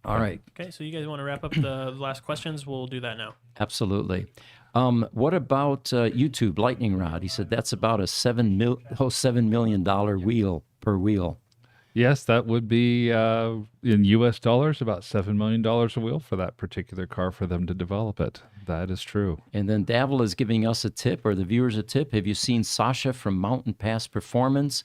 All right, Okay, so you guys want to wrap up the last questions? We'll do that now. absolutely. What about YouTube Lightning Rod? He said that's about a $7 million wheel per wheel. Yes, that would be in U.S. dollars about $7 million a wheel for that particular car for them to develop it. That is true. And then Davil is giving us a tip, or the viewers a tip. Have you seen Sasha from Mountain Pass Performance?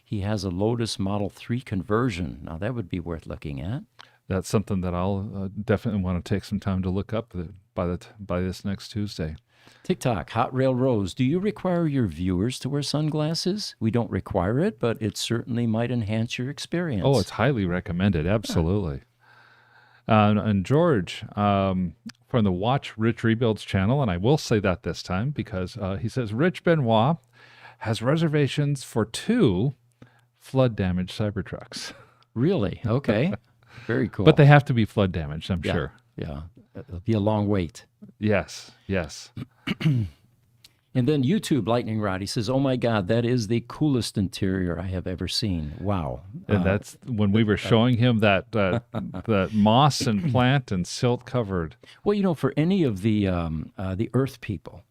He has a Lotus Model 3 conversion. Now, that would be worth looking at. That's something that I'll definitely want to take some time to look up by this next Tuesday. TikTok, Hot Rail Rose. Do you require your viewers to wear sunglasses? We don't require it, but it certainly might enhance your experience. Oh, it's highly recommended. Absolutely. And George from the Watch Rich Rebuilds channel, and I will say that this time because he says Rich Benoit has reservations for 2 flood damaged Cybertrucks. Really? Okay. Very cool. But they have to be flood damaged, I'm yeah, sure. Yeah. It'll be a long wait. Yes. And then YouTube Lightning Rod, he says, oh my God, that is the coolest interior I have ever seen. Wow. And that's when we were showing him that moss and plant and silt covered. Well, for any of the earth people,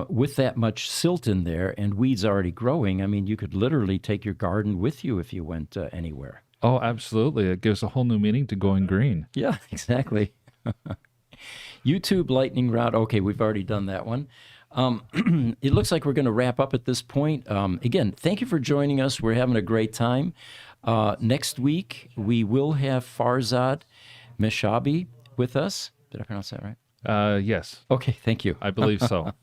with that much silt in there and weeds already growing, I mean, you could literally take your garden with you if you went anywhere. Oh, absolutely. It gives a whole new meaning to going green. Yeah, exactly. YouTube Lightning Rod. Okay, we've already done that one. It looks like we're going to wrap up at this point. Again, thank you for joining us. We're having a great time. Next week, we will have Farzad Meshabi with us. Did I pronounce that right? Yes, Okay, thank you. I believe so.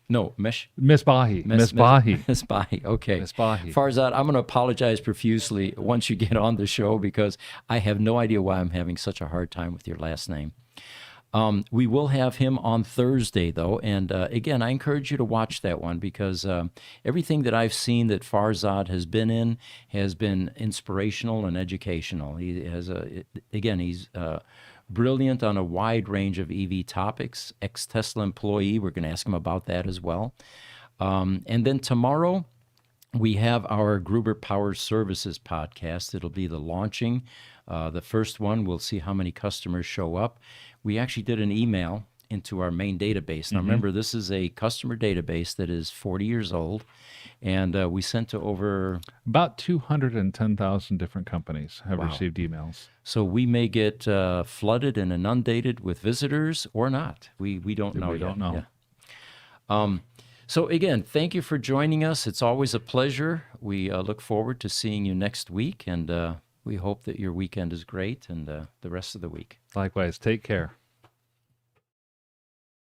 No, Misbahi. Misbahi. Okay. Misbahi. Farzad, I'm going to apologize profusely once you get on the show because I have no idea why I'm having such a hard time with your last name. We will have him on Thursday, though, and again, I encourage you to watch that one because everything that I've seen that Farzad has been in has been inspirational and educational. He has he's brilliant on a wide range of EV topics. Ex-Tesla employee, we're going to ask him about that as well. And then tomorrow, we have our Gruber Power Services podcast. It'll be the launching. The first one, we'll see how many customers show up. We actually did an email into our main database. Now, remember, this is a customer database that is 40 years old, and we sent to over... About 210,000 different companies have received emails. So we may get flooded and inundated with visitors or not. We don't know We yet. don't know. Yeah. So again, thank you for joining us. It's always a pleasure. We look forward to seeing you next week, and we hope that your weekend is great and the rest of the week. Likewise, take care.